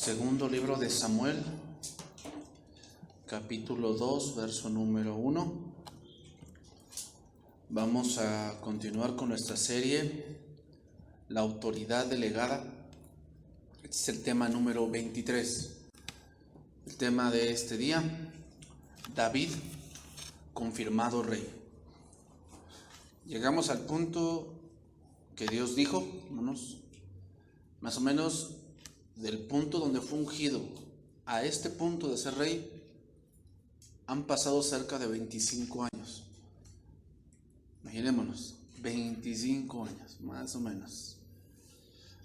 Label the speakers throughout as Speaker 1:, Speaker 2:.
Speaker 1: Segundo libro de Samuel, capítulo 2, verso número 1. Vamos a continuar con nuestra serie, la autoridad delegada. Este es el tema número 23. El tema de este día, David, confirmado rey. Llegamos al punto que Dios dijo, más o menos del punto donde fue ungido a este punto de ser rey, han pasado cerca de 25 años. Imaginémonos, 25 años, más o menos,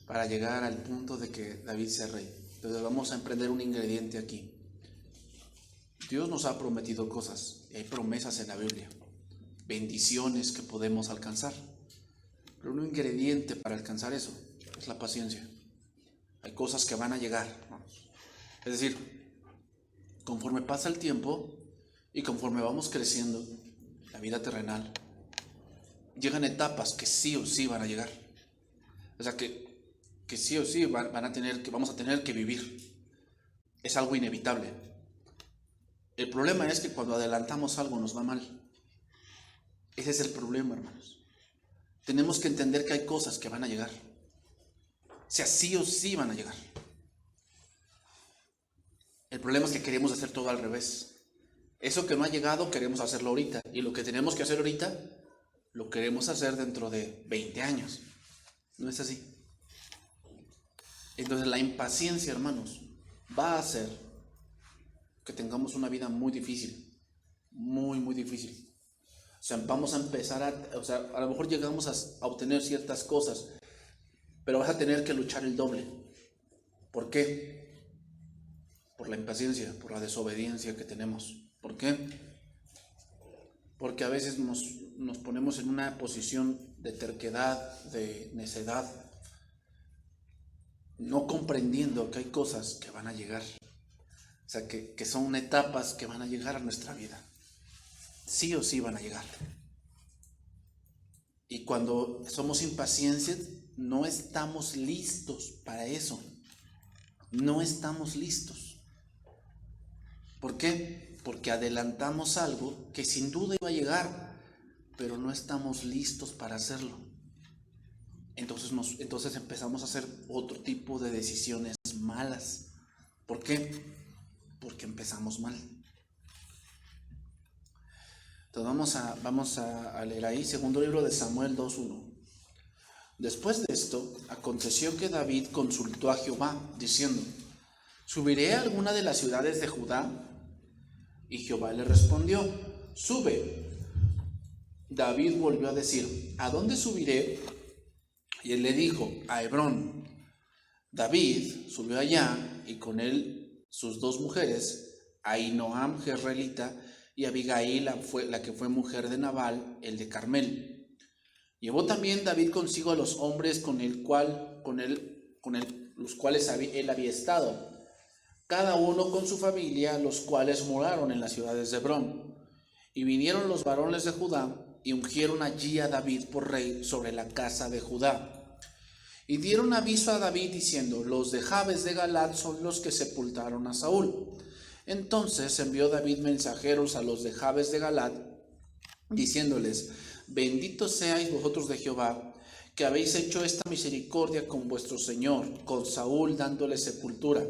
Speaker 1: para llegar al punto de que David sea rey. Entonces vamos a emprender un ingrediente aquí. Dios nos ha prometido cosas, y hay promesas en la Biblia, bendiciones que podemos alcanzar. Pero un ingrediente para alcanzar eso es la paciencia. Hay cosas que van a llegar. Es decir, conforme pasa el tiempo y conforme vamos creciendo, la vida terrenal, llegan etapas que sí o sí van a llegar. O sea, que sí o sí vamos a tener que vivir. Es algo inevitable. El problema es que cuando adelantamos algo nos va mal. Ese es el problema, hermanos. Tenemos que entender que hay cosas que van a llegar. O sea, sí o sí van a llegar. El problema es que queremos hacer todo al revés. Eso que no ha llegado queremos hacerlo ahorita. Y lo que tenemos que hacer ahorita, lo queremos hacer dentro de 20 años. No es así. Entonces la impaciencia, hermanos, va a hacer que tengamos una vida muy difícil. Muy, muy difícil. O sea, vamos a empezar a lo mejor llegamos a obtener ciertas cosas, pero vas a tener que luchar el doble. ¿Por qué? Por la impaciencia, por la desobediencia que tenemos. ¿Por qué? Porque a veces nos ponemos en una posición de terquedad, de necedad, no comprendiendo que hay cosas que van a llegar. O sea, que son etapas que van a llegar a nuestra vida. Sí o sí van a llegar. Y cuando somos impacientes, no estamos listos para eso. No estamos listos. ¿Por qué? Porque adelantamos algo que sin duda iba a llegar, pero no estamos listos para hacerlo. Entonces empezamos a hacer otro tipo de decisiones malas. ¿Por qué? Porque empezamos mal. Entonces vamos a leer ahí, segundo libro de Samuel 2:1. Después de esto, aconteció que David consultó a Jehová, diciendo: ¿subiré a alguna de las ciudades de Judá? Y Jehová le respondió: sube. David volvió a decir: ¿a dónde subiré? Y él le dijo: a Hebrón. David subió allá, y con él sus dos mujeres, Ahinoam jezreelita y Abigail, la que fue mujer de Nabal, el de Carmel. Llevó también David consigo a los hombres con los cuales él había estado, cada uno con su familia, los cuales moraron en las ciudades de Hebrón. Y vinieron los varones de Judá y ungieron allí a David por rey sobre la casa de Judá. Y dieron aviso a David diciendo: los de Jabes de Galaad son los que sepultaron a Saúl. Entonces envió David mensajeros a los de Jabes de Galaad, diciéndoles: benditos seáis vosotros de Jehová, que habéis hecho esta misericordia con vuestro señor, con Saúl, dándole sepultura.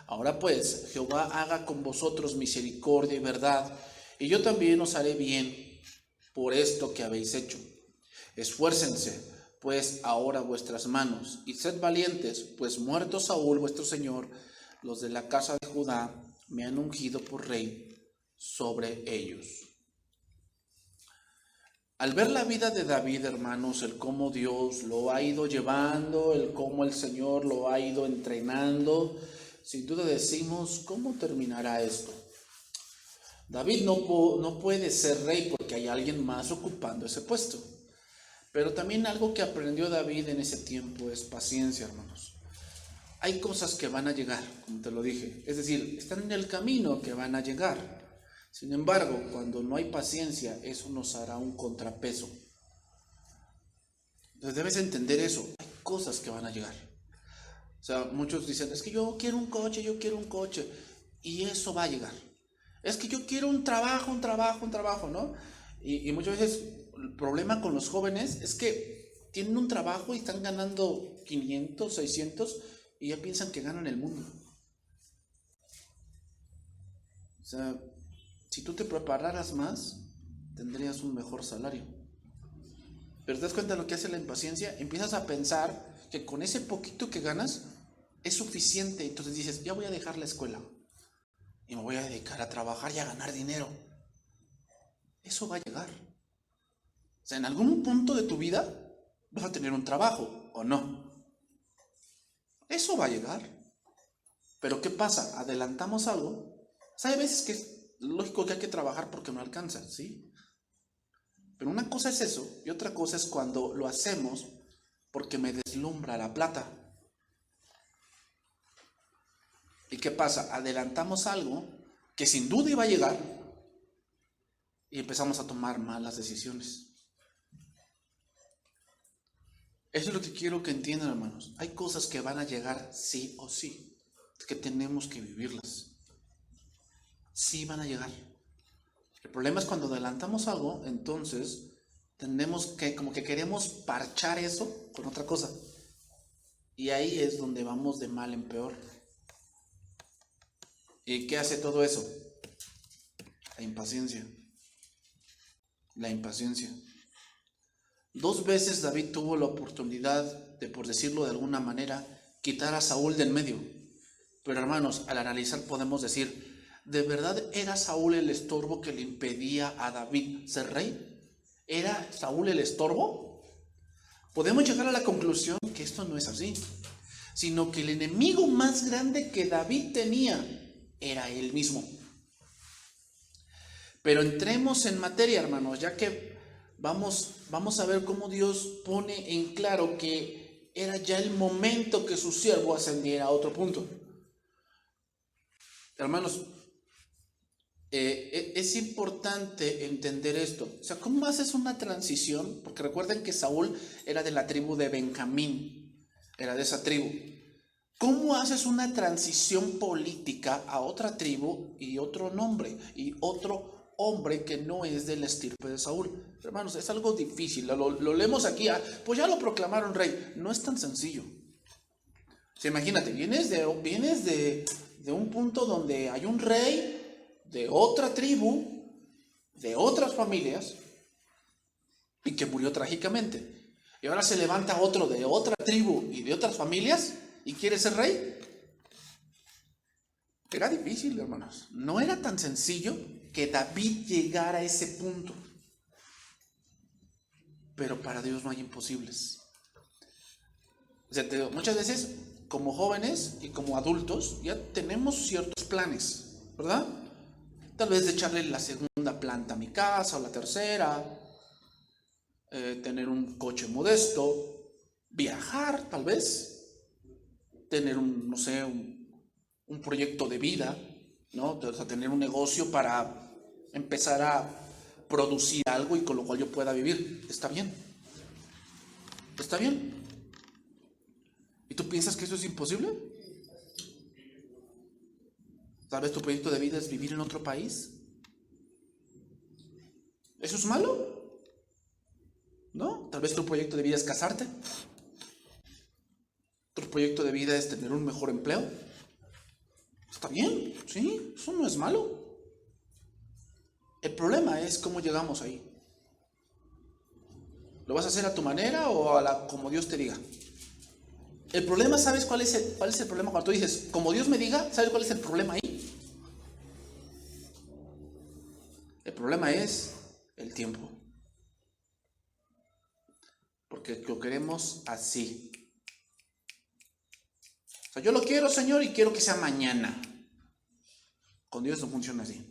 Speaker 1: Ahora pues, Jehová haga con vosotros misericordia y verdad, y yo también os haré bien por esto que habéis hecho. Esfuércense pues ahora vuestras manos, y sed valientes, pues muerto Saúl vuestro señor, los de la casa de Judá me han ungido por rey sobre ellos. Al ver la vida de David, hermanos, el cómo Dios lo ha ido llevando, el cómo el Señor lo ha ido entrenando, sin duda decimos: ¿cómo terminará esto? David no puede ser rey porque hay alguien más ocupando ese puesto. Pero también algo que aprendió David en ese tiempo es paciencia, hermanos. Hay cosas que van a llegar, como te lo dije. Es decir, están en el camino que van a llegar. Sin embargo, cuando no hay paciencia, eso nos hará un contrapeso. Entonces debes entender eso. Hay cosas que van a llegar. O sea, muchos dicen, es que yo quiero un coche, yo quiero un coche. Y eso va a llegar. Es que yo quiero un trabajo, ¿no? Y muchas veces el problema con los jóvenes es que tienen un trabajo y están ganando 500, 600 y ya piensan que ganan el mundo. O sea, si tú te prepararas más, tendrías un mejor salario. Pero te das cuenta de lo que hace la impaciencia, empiezas a pensar que con ese poquito que ganas es suficiente. Entonces dices, ya voy a dejar la escuela y me voy a dedicar a trabajar y a ganar dinero. Eso va a llegar. O sea, en algún punto de tu vida vas a tener un trabajo, ¿o no? Eso va a llegar. Pero ¿qué pasa? ¿Adelantamos algo? O sea, hay veces que es lógico que hay que trabajar porque no alcanza, ¿sí? Pero una cosa es eso y otra cosa es cuando lo hacemos porque me deslumbra la plata. ¿Y qué pasa? Adelantamos algo que sin duda iba a llegar y empezamos a tomar malas decisiones. Eso es lo que quiero que entiendan, hermanos. Hay cosas que van a llegar sí o sí, que tenemos que vivirlas. Sí van a llegar. El problema es cuando adelantamos algo, entonces tenemos que, como que queremos parchar eso con otra cosa. Y ahí es donde vamos de mal en peor. ¿Y qué hace todo eso? La impaciencia. La impaciencia. 2 veces David tuvo la oportunidad de, por decirlo de alguna manera, quitar a Saúl del medio. Pero hermanos, al analizar podemos decir, ¿de verdad era Saúl el estorbo que le impedía a David ser rey? ¿Era Saúl el estorbo? Podemos llegar a la conclusión que esto no es así, sino que el enemigo más grande que David tenía era él mismo. Pero entremos en materia, hermanos, ya que vamos a ver cómo Dios pone en claro que era ya el momento que su siervo ascendiera a otro punto. Hermanos, es importante entender esto. O sea, ¿cómo haces una transición? Porque recuerden que Saúl era de la tribu de Benjamín, era de esa tribu. ¿Cómo haces una transición política a otra tribu y otro nombre y otro hombre que no es de la estirpe de Saúl? Hermanos, es algo difícil. Lo leemos aquí, pues ya lo proclamaron rey. No es tan sencillo. O sea, imagínate, vienes de un punto donde hay un rey de otra tribu, de otras familias, y que murió trágicamente. Y ahora se levanta otro de otra tribu y de otras familias y quiere ser rey. Era difícil, hermanos. No era tan sencillo que David llegara a ese punto. Pero para Dios no hay imposibles. O sea, muchas veces, como jóvenes y como adultos, ya tenemos ciertos planes, ¿verdad? Tal vez de echarle la segunda planta a mi casa o la tercera, tener un coche modesto, viajar tal vez, tener un proyecto de vida, ¿no? O sea, tener un negocio para empezar a producir algo y con lo cual yo pueda vivir. Está bien. Está bien. ¿Y tú piensas que eso es imposible? Tal vez tu proyecto de vida es vivir en otro país. ¿Eso es malo? ¿No? Tal vez tu proyecto de vida es casarte. Tu proyecto de vida es tener un mejor empleo. Está bien, sí, eso no es malo. El problema es cómo llegamos ahí. ¿Lo vas a hacer a tu manera o como Dios te diga? El problema, ¿sabes cuál es el problema? Cuando tú dices, como Dios me diga, ¿sabes cuál es el problema ahí? El problema es el tiempo. Porque lo queremos así. O sea, yo lo quiero, Señor, y quiero que sea mañana. Con Dios no funciona así.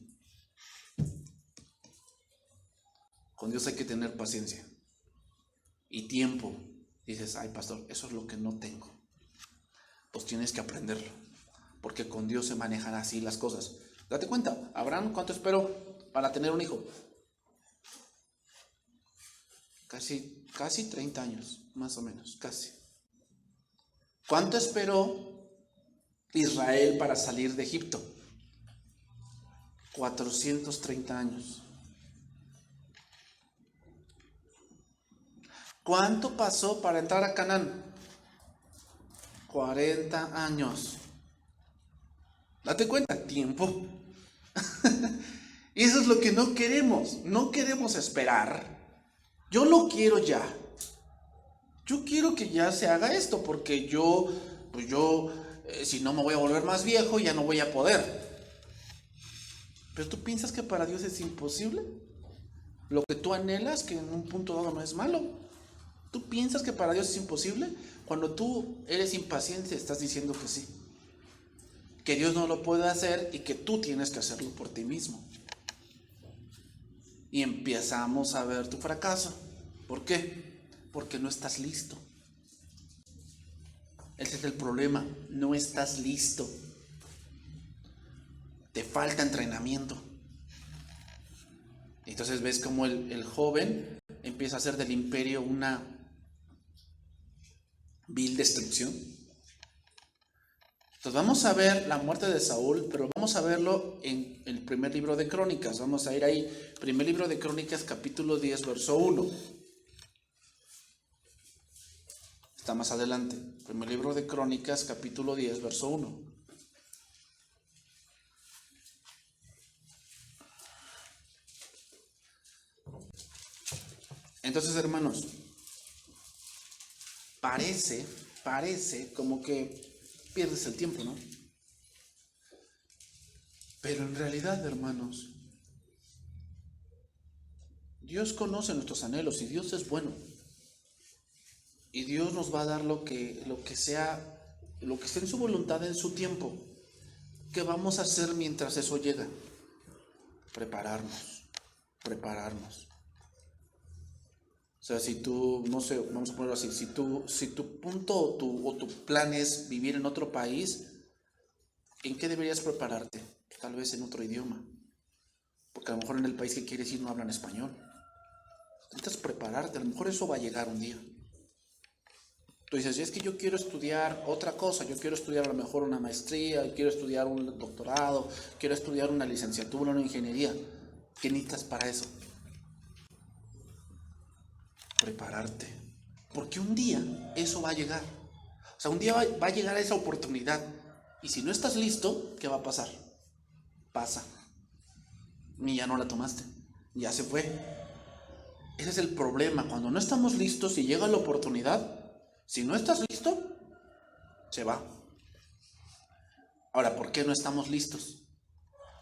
Speaker 1: Con Dios hay que tener paciencia y tiempo. Dices, ay, pastor, eso es lo que no tengo. Pues tienes que aprenderlo, porque con Dios se manejan así las cosas. Date cuenta, Abraham, ¿cuánto esperó para tener un hijo? Casi 30 años, más o menos, casi. ¿Cuánto esperó Israel para salir de Egipto? 430 años. ¿Cuánto pasó para entrar a Canaán? 40 años. Date cuenta, tiempo. Y eso es lo que no queremos. No queremos esperar. Yo lo quiero ya. Yo quiero que ya se haga esto, porque si no me voy a volver más viejo, ya no voy a poder. Pero tú piensas que para Dios es imposible. Lo que tú anhelas, que en un punto dado no es malo. ¿Tú piensas que para Dios es imposible? Cuando tú eres impaciente, estás diciendo que sí. Que Dios no lo puede hacer y que tú tienes que hacerlo por ti mismo. Y empezamos a ver tu fracaso. ¿Por qué? Porque no estás listo. Ese es el problema. No estás listo. Te falta entrenamiento. Entonces ves como el joven empieza a hacer del imperio una vil destrucción. Entonces vamos a ver la muerte de Saúl, pero vamos a verlo en el primer libro de Crónicas. Vamos a ir ahí, primer libro de Crónicas, capítulo 10, verso 1. Está más adelante. Primer libro de Crónicas, capítulo 10, verso 1. Entonces, hermanos, parece como que pierdes el tiempo, ¿no? Pero en realidad, hermanos, Dios conoce nuestros anhelos y Dios es bueno. Y Dios nos va a dar lo que esté en su voluntad en su tiempo. ¿Qué vamos a hacer mientras eso llega? Prepararnos. O sea, si tú, no sé, vamos a ponerlo así, si tu punto o tu plan es vivir en otro país, ¿en qué deberías prepararte? Tal vez en otro idioma. Porque a lo mejor en el país que quieres ir no hablan español. Necesitas prepararte, a lo mejor eso va a llegar un día. Tú dices, es que yo quiero estudiar otra cosa, yo quiero estudiar a lo mejor una maestría, quiero estudiar un doctorado, quiero estudiar una licenciatura, una ingeniería. ¿Qué necesitas para eso? Prepararte. Porque un día eso va a llegar. O sea, un día va a llegar esa oportunidad. Y si no estás listo, ¿qué va a pasar? Pasa. Y ya no la tomaste. Ya se fue. Ese es el problema. Cuando no estamos listos y llega la oportunidad, si no estás listo, se va. Ahora, ¿por qué no estamos listos?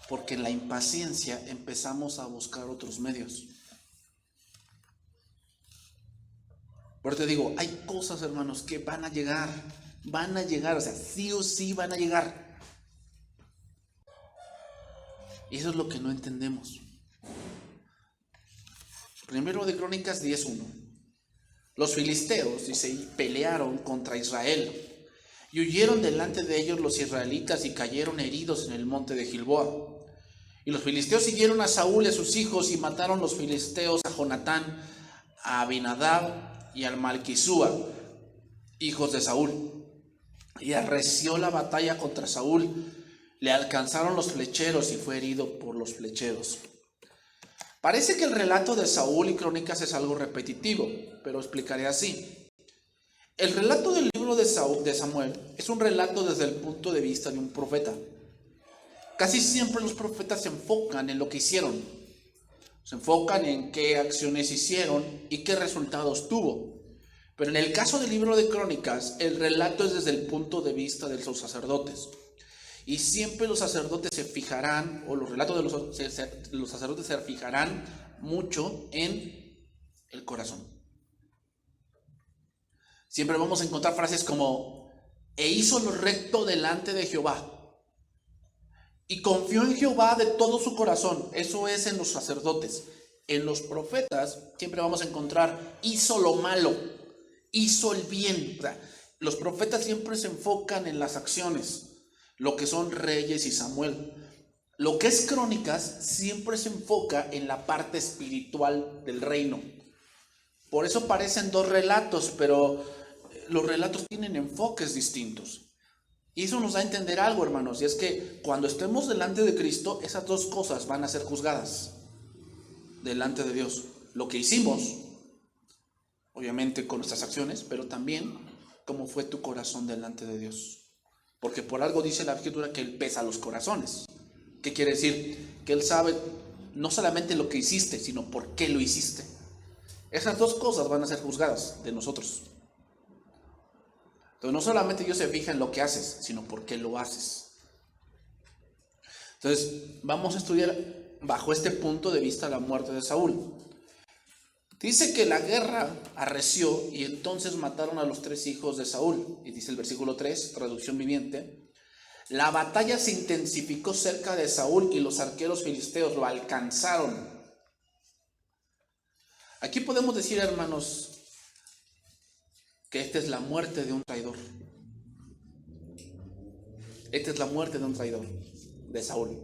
Speaker 1: Porque en la impaciencia empezamos a buscar otros medios. Por eso te digo, hay cosas, hermanos, que van a llegar, o sea, sí o sí van a llegar. Y eso es lo que no entendemos. Primero de Crónicas 10:1. Los filisteos, dice, pelearon contra Israel y huyeron delante de ellos los israelitas y cayeron heridos en el monte de Gilboa. Y los filisteos siguieron a Saúl y a sus hijos y mataron los filisteos a Jonatán, a Abinadab y al Malquisúa, hijos de Saúl. Y arreció la batalla contra Saúl, le alcanzaron los flecheros y fue herido por los flecheros. Parece que el relato de Saúl y Crónicas es algo repetitivo, pero explicaré así. El relato del libro de Samuel es un relato desde el punto de vista de un profeta. Casi siempre los profetas se enfocan en lo que hicieron, se enfocan en qué acciones hicieron y qué resultados tuvo. Pero en el caso del libro de Crónicas, el relato es desde el punto de vista de los sacerdotes. Y siempre los sacerdotes se fijarán, o los relatos de los sacerdotes se fijarán mucho en el corazón. Siempre vamos a encontrar frases como, e hizo lo recto delante de Jehová, y confió en Jehová de todo su corazón. Eso es en los sacerdotes. En los profetas siempre vamos a encontrar, hizo lo malo, hizo el bien. O sea, los profetas siempre se enfocan en las acciones, lo que son Reyes y Samuel. Lo que es Crónicas siempre se enfoca en la parte espiritual del reino. Por eso parecen dos relatos, pero los relatos tienen enfoques distintos. Y eso nos da a entender algo, hermanos, y es que cuando estemos delante de Cristo, esas dos cosas van a ser juzgadas delante de Dios. Lo que hicimos, obviamente con nuestras acciones, pero también cómo fue tu corazón delante de Dios. Porque por algo dice la Escritura que Él pesa los corazones. ¿Qué quiere decir? Que Él sabe no solamente lo que hiciste, sino por qué lo hiciste. Esas dos cosas van a ser juzgadas de nosotros. Entonces no solamente Dios se fija en lo que haces, sino por qué lo haces. Entonces vamos a estudiar bajo este punto de vista la muerte de Saúl. Dice que la guerra arreció y entonces mataron a los 3 hijos de Saúl. Y dice el versículo 3, traducción viviente: la batalla se intensificó cerca de Saúl y los arqueros filisteos lo alcanzaron. Aquí podemos decir, hermanos, que esta es la muerte de un traidor. Esta es la muerte de un traidor, de Saúl.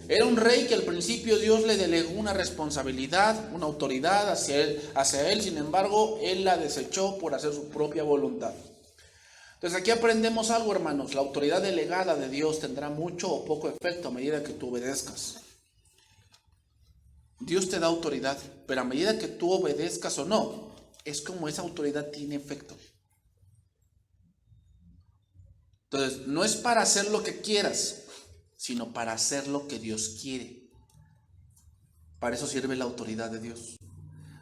Speaker 1: Era un rey que al principio Dios le delegó una responsabilidad, una autoridad hacia él, sin embargo, él la desechó por hacer su propia voluntad. Entonces aquí aprendemos algo, hermanos: la autoridad delegada de Dios tendrá mucho o poco efecto a medida que tú obedezcas. Dios te da autoridad, pero a medida que tú obedezcas o no, es como esa autoridad tiene efecto. Entonces, no es para hacer lo que quieras, sino para hacer lo que Dios quiere. Para eso sirve la autoridad de Dios.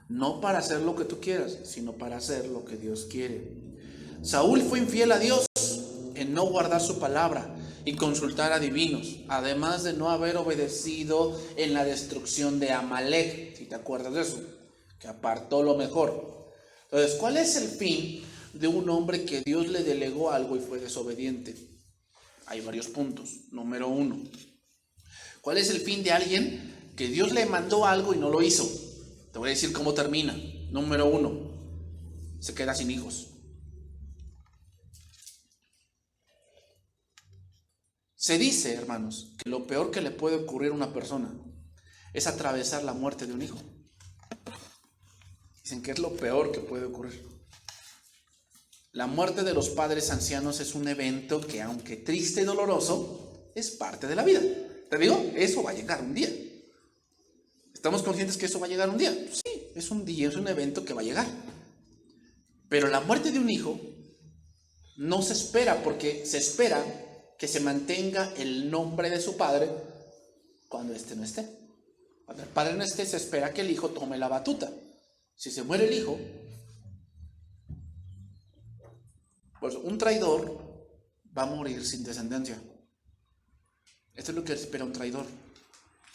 Speaker 1: No para hacer lo que tú quieras, sino para hacer lo que Dios quiere. Saúl fue infiel a Dios en no guardar su palabra y consultar a divinos, además de no haber obedecido en la destrucción de Amalek, si te acuerdas de eso, que apartó lo mejor. Entonces, ¿cuál es el fin de un hombre que Dios le delegó algo y fue desobediente? Hay varios puntos. Número 1, ¿cuál es el fin de alguien que Dios le mandó algo y no lo hizo? Te voy a decir cómo termina. Número 1, se queda sin hijos. Se dice, hermanos, que lo peor que le puede ocurrir a una persona es atravesar la muerte de un hijo. Dicen que es lo peor que puede ocurrir. La muerte de los padres ancianos es un evento que, aunque triste y doloroso, es parte de la vida. Te digo, eso va a llegar un día. ¿Estamos conscientes que eso va a llegar un día? Sí, es un día, es un evento que va a llegar. Pero la muerte de un hijo no se espera, porque se espera que se mantenga el nombre de su padre cuando éste no esté. Cuando el padre no esté, se espera que el hijo tome la batuta. Si se muere el hijo, pues un traidor va a morir sin descendencia. Esto es lo que espera un traidor.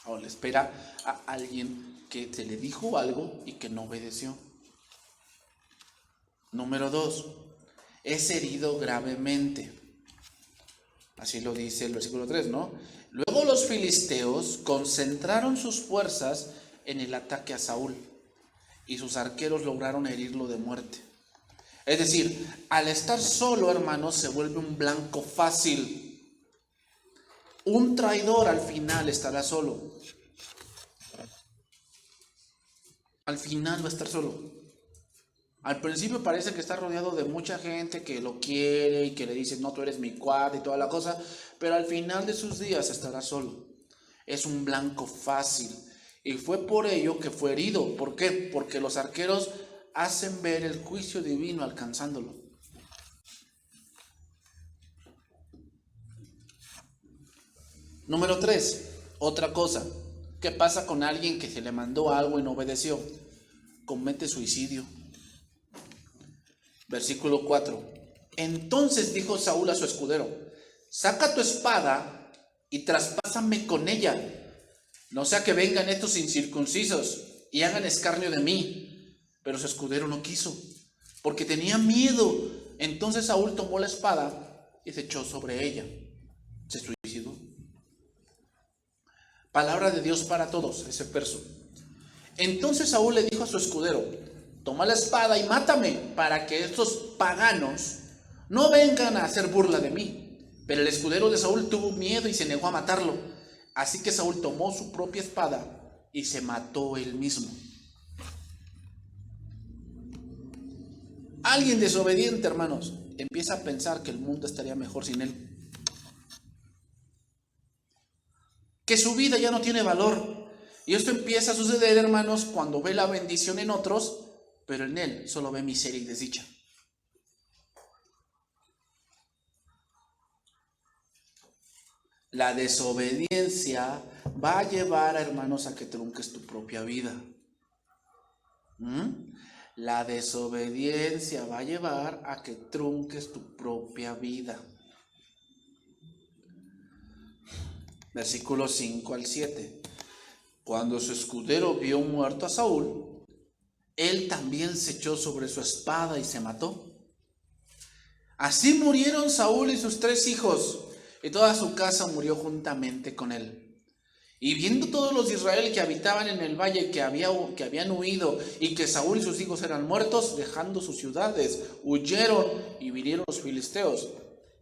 Speaker 1: O le espera a alguien que se le dijo algo y que no obedeció. Número 2, es herido gravemente. Así lo dice el versículo 3, ¿no? Luego los filisteos concentraron sus fuerzas en el ataque a Saúl y sus arqueros lograron herirlo de muerte. Es decir, al estar solo, hermanos, se vuelve un blanco fácil. Un traidor al final estará solo. Al final va a estar solo. Al principio parece que está rodeado de mucha gente que lo quiere y que le dice, no, tú eres mi cuate y toda la cosa, pero al final de sus días estará solo. Es un blanco fácil. Y fue por ello que fue herido. ¿Por qué? Porque los arqueros hacen ver el juicio divino alcanzándolo. Número 3, otra cosa. ¿Qué pasa con alguien que se le mandó algo y no obedeció? Comete suicidio. Versículo 4. Entonces dijo Saúl a su escudero, saca tu espada y traspásame con ella, no sea que vengan estos incircuncisos y hagan escarnio de mí. Pero su escudero no quiso, porque tenía miedo. Entonces Saúl tomó la espada y se echó sobre ella. Se suicidó. Palabra de Dios para todos, ese verso. Entonces Saúl le dijo a su escudero, toma la espada y mátame, para que estos paganos no vengan a hacer burla de mí. Pero el escudero de Saúl tuvo miedo y se negó a matarlo. Así que Saúl tomó su propia espada y se mató él mismo. Alguien desobediente, hermanos, empieza a pensar que el mundo estaría mejor sin él. Que su vida ya no tiene valor. Y esto empieza a suceder, hermanos, cuando ve la bendición en otros, pero en él solo ve miseria y desdicha. La desobediencia va a llevar, hermanos, a que trunques tu propia vida. La desobediencia va a llevar a que trunques tu propia vida. Versículos 5 al 7. Cuando su escudero vio muerto a Saúl, él también se echó sobre su espada y se mató. Así murieron Saúl y sus 3 hijos, y toda su casa murió juntamente con él. Y viendo todos los de Israel que habitaban en el valle, que habían huido, y que Saúl y sus hijos eran muertos, dejando sus ciudades, huyeron y vinieron los filisteos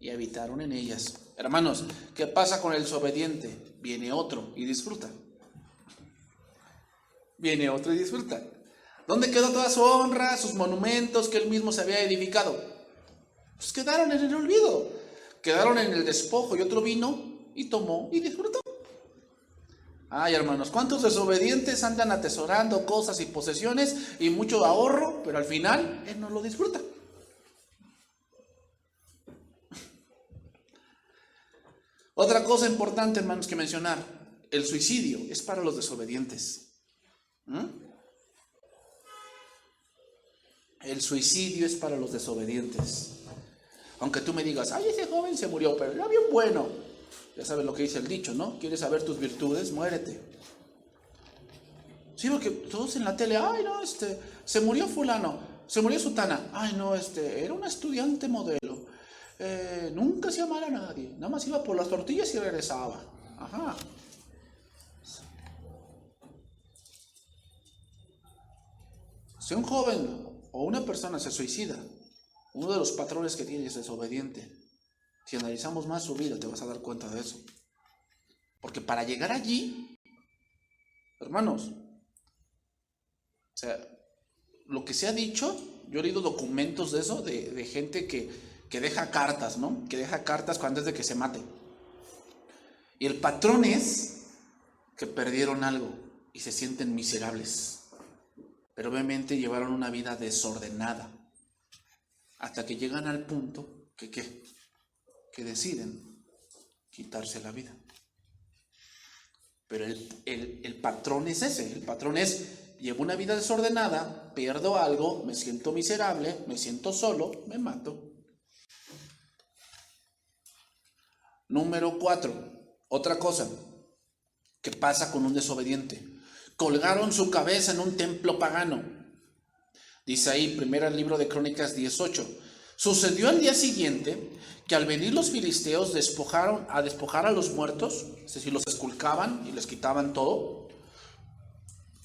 Speaker 1: y habitaron en ellas. Hermanos, ¿qué pasa con el desobediente? Viene otro y disfruta. Viene otro y disfruta. ¿Dónde quedó toda su honra, sus monumentos que él mismo se había edificado? Pues quedaron en el olvido, quedaron en el despojo, y otro vino y tomó y disfrutó. Ay, hermanos, ¿cuántos desobedientes andan atesorando cosas y posesiones y mucho ahorro, pero al final él no lo disfruta? Otra cosa importante, hermanos, que mencionar: el suicidio es para los desobedientes. El suicidio es para los desobedientes. Aunque tú me digas, ay, ese joven se murió, pero era bien bueno. Ya sabes lo que dice el dicho, ¿no? ¿Quieres saber tus virtudes? Muérete. Sí, porque todos en la tele, ay, no, se murió fulano, se murió sutana. Ay, no, era un estudiante modelo. Nunca hacía mal a nadie. Nada más iba por las tortillas y regresaba. Ajá. Si un joven o una persona se suicida, uno de los patrones que tiene es desobediente. Si analizamos más su vida, te vas a dar cuenta de eso. Porque para llegar allí, hermanos, o sea, lo que se ha dicho, yo he leído documentos de eso, de gente que deja cartas, ¿no? Que deja cartas antes de que se mate. Y el patrón es que perdieron algo y se sienten miserables. Pero obviamente llevaron una vida desordenada. Hasta que llegan al punto que deciden quitarse la vida. Pero el patrón es ese. El patrón es: llevo una vida desordenada, pierdo algo, me siento miserable, me siento solo, me mato. Número 4. Otra cosa que pasa con un desobediente: colgaron su cabeza en un templo pagano. Dice ahí, primer libro de Crónicas 18. Sucedió al día siguiente que al venir los filisteos a despojar a los muertos, es decir, los esculcaban y les quitaban todo,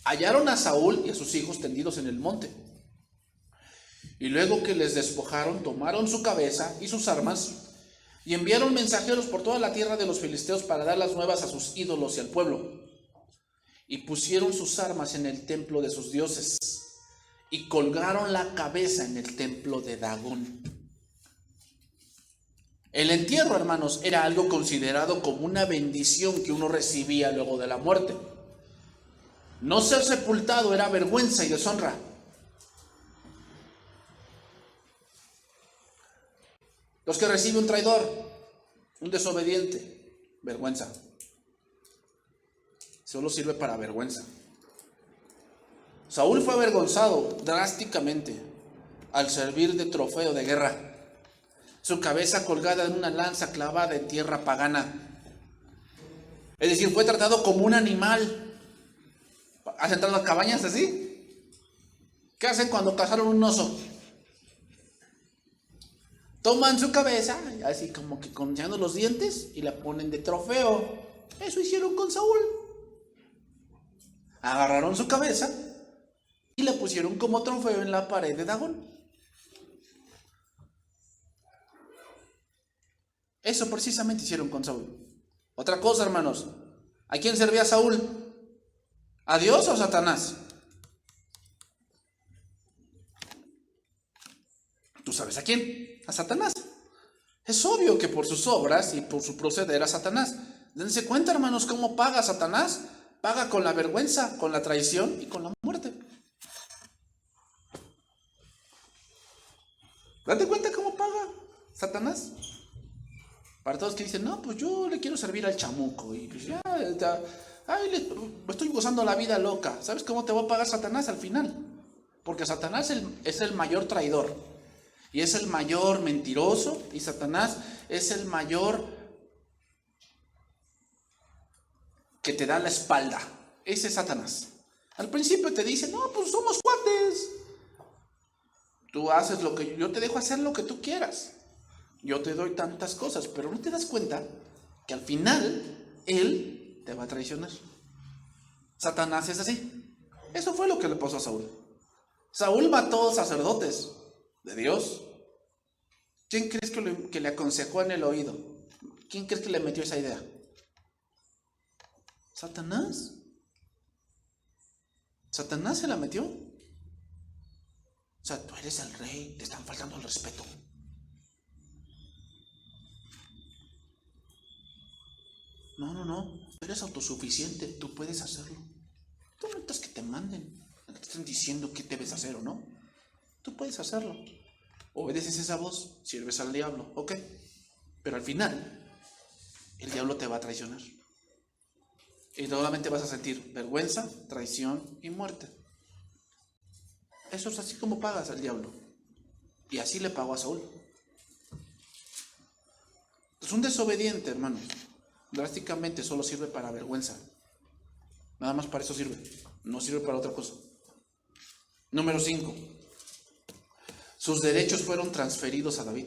Speaker 1: hallaron a Saúl y a sus hijos tendidos en el monte. Y luego que les despojaron, tomaron su cabeza y sus armas y enviaron mensajeros por toda la tierra de los filisteos para dar las nuevas a sus ídolos y al pueblo. Y pusieron sus armas en el templo de sus dioses y colgaron la cabeza en el templo de Dagón. El entierro, hermanos, era algo considerado como una bendición que uno recibía luego de la muerte. No ser sepultado era vergüenza y deshonra. Los que recibe un traidor, un desobediente, vergüenza. Solo sirve para vergüenza. Saúl fue avergonzado drásticamente al servir de trofeo de guerra. Su cabeza colgada en una lanza clavada en tierra pagana. Es decir, fue tratado como un animal. ¿Has entrado a las cabañas así? ¿Qué hacen cuando cazaron un oso? Toman su cabeza, así como que enseñando los dientes, y la ponen de trofeo. Eso hicieron con Saúl. Agarraron su cabeza y la pusieron como trofeo en la pared de Dagón. Eso precisamente hicieron con Saúl. Otra cosa, hermanos, ¿a quién servía Saúl? ¿A Dios o a Satanás? ¿Tú sabes a quién? A Satanás. Es obvio que por sus obras y por su proceder a Satanás. Dense cuenta, hermanos, cómo paga Satanás. Paga con la vergüenza, con la traición y con la muerte. Date cuenta cómo paga Satanás. Para todos que dicen, no, pues yo le quiero servir al chamuco. Y pues ya, me estoy gozando la vida loca. ¿Sabes cómo te va a pagar Satanás al final? Porque Satanás es el mayor traidor. Y es el mayor mentiroso. Y Satanás es el mayor que te da la espalda. Ese es Satanás. Al principio te dice, no, pues somos cuates. Tú haces lo que yo te dejo hacer lo que tú quieras. Yo te doy tantas cosas, pero no te das cuenta que al final él te va a traicionar. Satanás es así. Eso fue lo que le pasó a Saúl. Saúl mató sacerdotes de Dios. ¿Quién crees que le aconsejó en el oído? ¿Quién crees que le metió esa idea? Satanás. Satanás se la metió. O sea, tú eres el rey, te están faltando el respeto. No, tú eres autosuficiente, tú puedes hacerlo. Tú no necesitas que te manden, no te están diciendo qué debes hacer o no. Tú puedes hacerlo. Obedeces esa voz, sirves al diablo, ok. Pero al final, el diablo te va a traicionar. Y solamente vas a sentir vergüenza, traición y muerte. Eso es así como pagas al diablo. Y así le pagó a Saúl. Es un desobediente, hermanos. Drásticamente solo sirve para vergüenza. Nada más para eso sirve. No sirve para otra cosa. Número 5. Sus derechos fueron transferidos a David.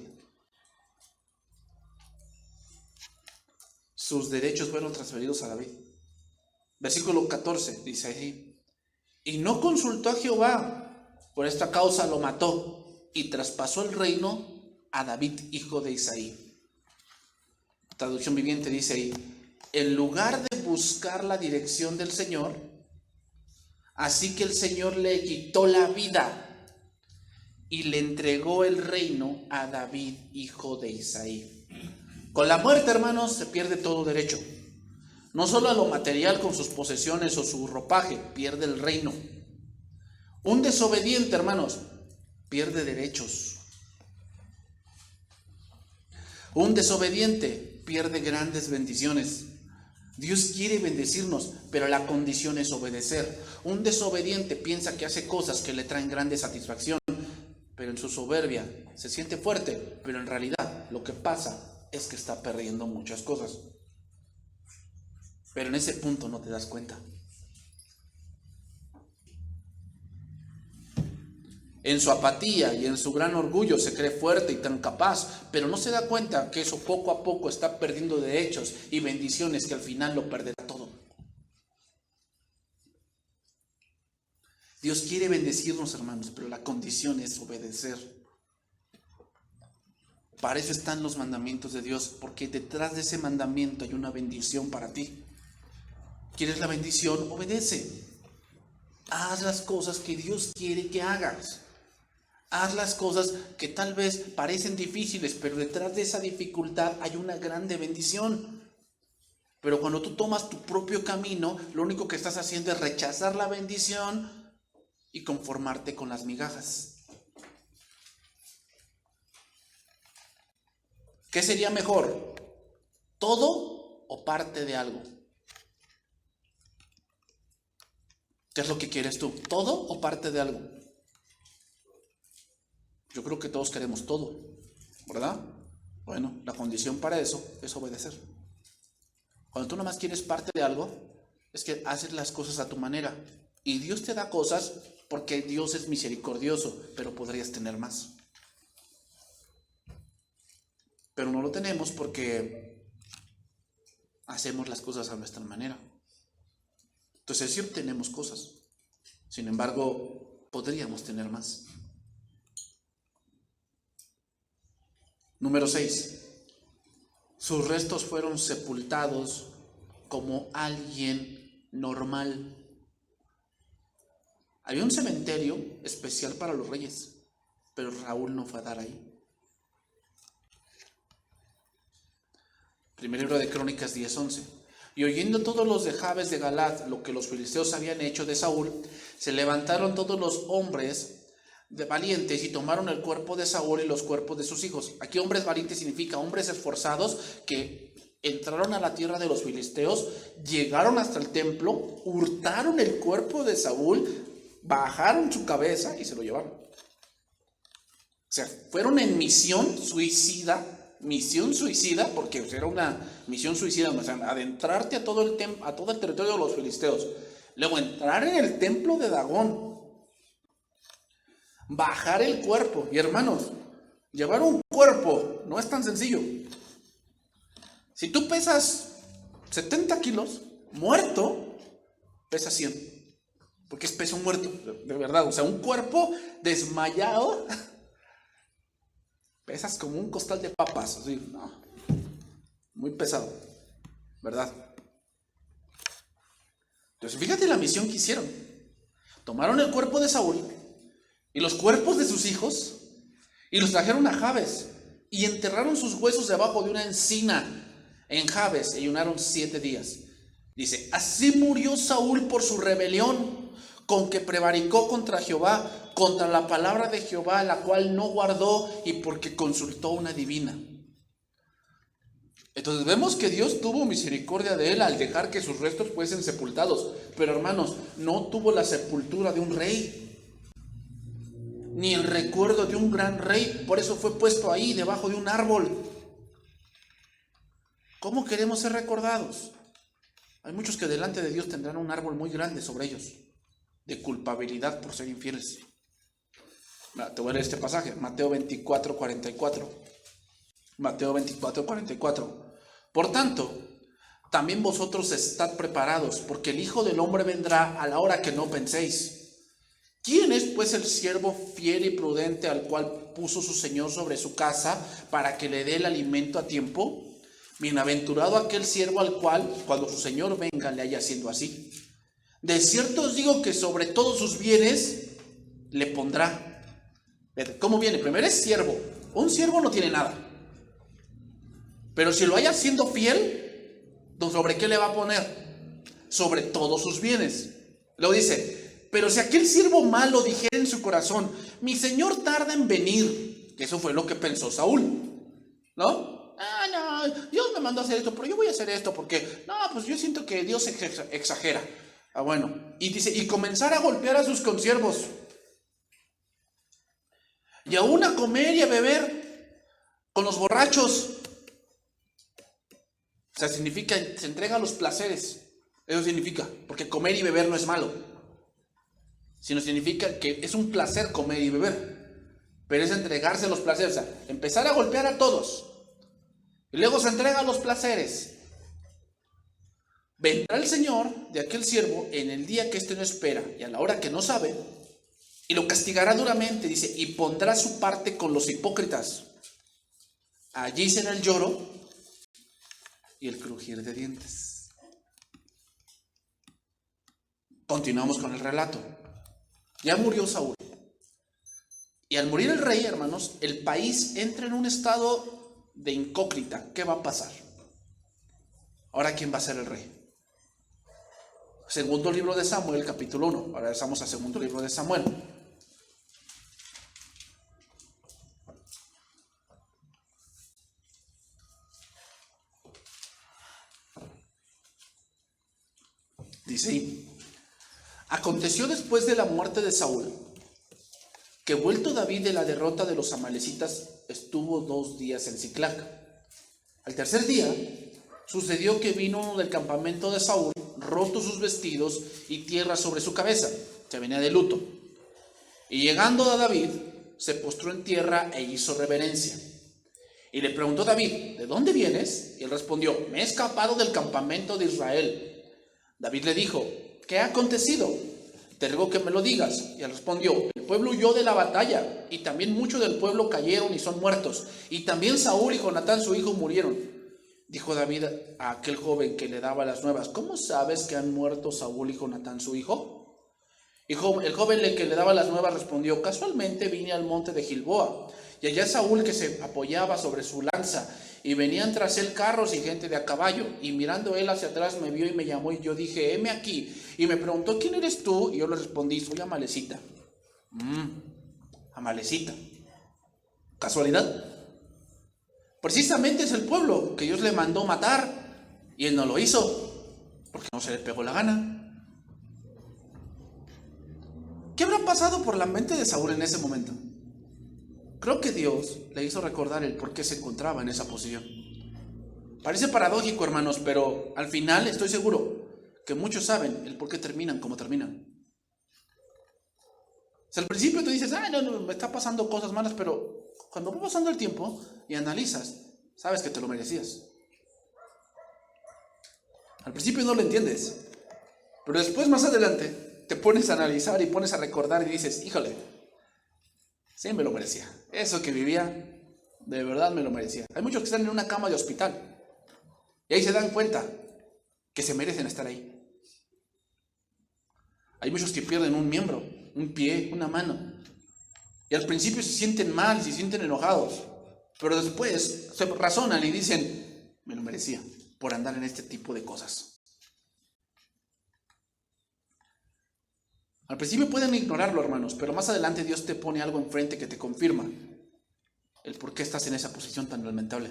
Speaker 1: Sus derechos fueron transferidos a David. Versículo 14 dice así: y no consultó a Jehová, por esta causa lo mató y traspasó el reino a David, hijo de Isaí. Traducción viviente dice ahí: en lugar de buscar la dirección del Señor, así que el Señor le quitó la vida y le entregó el reino a David, hijo de Isaí. Con la muerte, hermanos, se pierde todo derecho. No solo a lo material con sus posesiones o su ropaje, pierde el reino. Un desobediente, hermanos, pierde derechos. Un desobediente pierde grandes bendiciones. Dios quiere bendecirnos, pero la condición es obedecer. Un desobediente piensa que hace cosas que le traen grande satisfacción, pero en su soberbia se siente fuerte, pero en realidad lo que pasa es que está perdiendo muchas cosas. Pero en ese punto no te das cuenta. En su apatía y en su gran orgullo se cree fuerte y tan capaz, pero no se da cuenta que eso poco a poco está perdiendo derechos y bendiciones que al final lo perderá todo. Dios quiere bendecirnos, hermanos, pero la condición es obedecer. Para eso están los mandamientos de Dios, porque detrás de ese mandamiento hay una bendición para ti. ¿Quieres la bendición? Obedece. Haz las cosas que Dios quiere que hagas. Haz las cosas que tal vez parecen difíciles, pero detrás de esa dificultad hay una grande bendición. Pero cuando tú tomas tu propio camino, lo único que estás haciendo es rechazar la bendición y conformarte con las migajas. ¿Qué sería mejor? ¿Todo o parte de algo? ¿Qué es lo que quieres tú? ¿Todo o parte de algo? Yo creo que todos queremos todo, ¿verdad? Bueno, la condición para eso es obedecer. Cuando tú nada más quieres parte de algo, es que haces las cosas a tu manera. Y Dios te da cosas porque Dios es misericordioso, pero podrías tener más. Pero no lo tenemos porque hacemos las cosas a nuestra manera. Entonces sí obtenemos cosas. Sin embargo, podríamos tener más. Número 6. Sus restos fueron sepultados como alguien normal. Había un cementerio especial para los reyes. pero Saúl no fue a dar ahí. Primer libro de Crónicas 10:11. Y oyendo todos los de Jabes de Galaad lo que los filisteos habían hecho de Saúl, se levantaron todos los hombres de valientes y tomaron el cuerpo de Saúl y los cuerpos de sus hijos. Aquí hombres valientes significa hombres esforzados que entraron a la tierra de los filisteos, llegaron hasta el templo, hurtaron el cuerpo de Saúl, bajaron su cabeza y se lo llevaron. O sea, fueron en misión suicida, porque era una misión suicida, o sea, adentrarte a todo el territorio de los filisteos, luego entrar en el templo de Dagón, bajar el cuerpo. Y hermanos, llevar un cuerpo no es tan sencillo. Si tú pesas 70 kilos, muerto, pesa 100, porque es peso muerto, de verdad. O sea, un cuerpo desmayado pesas como un costal de papas, así, no, muy pesado, ¿verdad? Entonces, fíjate la misión que hicieron. Tomaron el cuerpo de Saúl y los cuerpos de sus hijos y los trajeron a Jabes y enterraron sus huesos debajo de una encina en Jabes y ayunaron 7 días. Dice, así murió Saúl por su rebelión, con que prevaricó contra Jehová, contra la palabra de Jehová, la cual no guardó, y porque consultó una divina. Entonces vemos que Dios tuvo misericordia de él al dejar que sus restos fuesen sepultados. Pero hermanos, no tuvo la sepultura de un rey, ni el recuerdo de un gran rey. Por eso fue puesto ahí debajo de un árbol. ¿Cómo queremos ser recordados? Hay muchos que delante de Dios tendrán un árbol muy grande sobre ellos, de culpabilidad por ser infieles. Te voy a leer este pasaje, Mateo 24:44. Mateo 24:44. Por tanto, también vosotros estad preparados, porque el Hijo del Hombre vendrá a la hora que no penséis. ¿Quién es pues el siervo fiel y prudente al cual puso su Señor sobre su casa para que le dé el alimento a tiempo? Bienaventurado aquel siervo al cual, cuando su Señor venga, le haya haciendo así. De cierto os digo que sobre todos sus bienes le pondrá. ¿Cómo viene? Primero es siervo. Un siervo no tiene nada. Pero si lo haya siendo fiel, ¿sobre qué le va a poner? Sobre todos sus bienes. Luego dice, pero si aquel siervo malo dijera en su corazón, mi Señor tarda en venir, que eso fue lo que pensó Saúl, ¿no? No, Dios me mandó a hacer esto, pero yo voy a hacer esto porque, no, pues yo siento que Dios exagera. Bueno, y dice, y comenzar a golpear a sus consiervos, y aún a comer y a beber con los borrachos. O sea, significa, se entrega a los placeres. Eso significa, porque comer y beber no es malo, sino significa que es un placer comer y beber, pero es entregarse a los placeres. O sea, empezar a golpear a todos, y luego se entrega a los placeres. Vendrá el Señor de aquel siervo en el día que éste no espera y a la hora que no sabe, y lo castigará duramente, dice, y pondrá su parte con los hipócritas. Allí será el lloro y el crujir de dientes. Continuamos con el relato. Ya murió Saúl. Y al morir el rey, hermanos, el país entra en un estado de incógnita. ¿Qué va a pasar? Ahora, ¿quién va a ser el rey? Segundo libro de Samuel, capítulo 1. Ahora estamos a segundo libro de Samuel. Dice, aconteció después de la muerte de Saúl, que vuelto David de la derrota de los amalecitas, estuvo 2 días en Siclac. Al tercer día, sucedió que vino uno del campamento de Saúl, roto sus vestidos y tierra sobre su cabeza, que venía de luto. Y llegando a David, se postró en tierra e hizo reverencia. Y le preguntó David, ¿de dónde vienes? Y él respondió, me he escapado del campamento de Israel. David le dijo, ¿qué ha acontecido? Te ruego que me lo digas. Y él respondió, el pueblo huyó de la batalla, y también muchos del pueblo cayeron y son muertos. Y también Saúl y Jonatán su hijo murieron. Dijo David a aquel joven que le daba las nuevas, ¿cómo sabes que han muerto Saúl y Jonatán su hijo? Y el joven que le daba las nuevas respondió: casualmente vine al monte de Gilboa, y allá Saúl, que se apoyaba sobre su lanza, y venían tras él carros y gente de a caballo. Y mirando él hacia atrás me vio y me llamó, y yo dije: heme aquí. Y me preguntó: ¿quién eres tú? Y yo le respondí: soy Amalecita. Amalecita. ¿Casualidad? Precisamente es el pueblo que Dios le mandó matar, y él no lo hizo, porque no se le pegó la gana. ¿Qué habrá pasado por la mente de Saúl en ese momento? Creo que Dios le hizo recordar el por qué se encontraba en esa posición. Parece paradójico, hermanos, pero al final estoy seguro que muchos saben el por qué terminan como terminan. O sea, al principio tú dices: no, me está pasando cosas malas, pero cuando va pasando el tiempo y analizas, sabes que te lo merecías. Al principio no lo entiendes, pero después, más adelante, te pones a analizar y pones a recordar y dices: híjole, sí me lo merecía. Eso que vivía, de verdad me lo merecía. Hay muchos que están en una cama de hospital y ahí se dan cuenta que se merecen estar ahí. Hay muchos que pierden un miembro, un pie, una mano, y al principio se sienten mal, se sienten enojados, pero después se razonan y dicen: me lo merecía por andar en este tipo de cosas. Al principio pueden ignorarlo, hermanos, pero más adelante Dios te pone algo enfrente que te confirma el por qué estás en esa posición tan lamentable.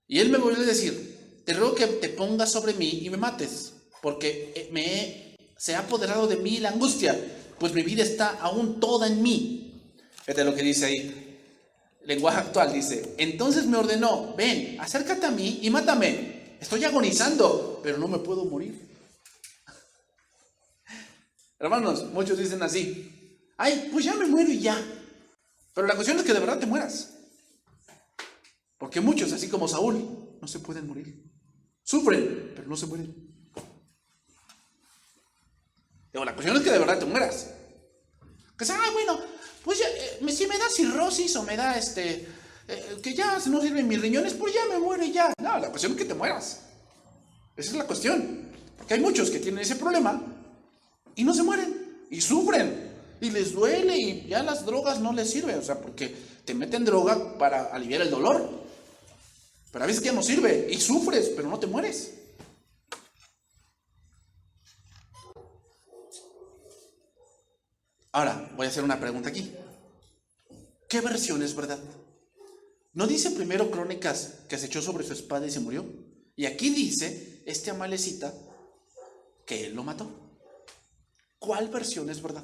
Speaker 1: Y él me volvió a decir: te ruego que te pongas sobre mí y me mates, porque se ha apoderado de mí la angustia, pues mi vida está aún toda en mí. Fíjate lo que dice ahí, lenguaje actual, dice: entonces me ordenó: ven, acércate a mí y mátame. Estoy agonizando, pero no me puedo morir. Hermanos, muchos dicen así: ay, pues ya me muero y ya. Pero la cuestión es que de verdad te mueras. Porque muchos, así como Saúl, no se pueden morir. Sufren, pero no se mueren. Digo, la cuestión es que de verdad te mueras. Que sea: bueno, pues ya, si me da cirrosis o me da que ya no sirven mis riñones, pues ya me muero y ya. No, la cuestión es que te mueras. Esa es la cuestión. Porque hay muchos que tienen ese problema y no se mueren, y sufren, y les duele, y ya las drogas no les sirven. O sea, porque te meten droga para aliviar el dolor, pero a veces ya no sirve, y sufres, pero no te mueres. Ahora, voy a hacer una pregunta aquí. ¿Qué versión es verdad? ¿No dice primero Crónicas que se echó sobre su espada y se murió? Y aquí dice Amalecita que él lo mató. ¿Cuál versión es verdad?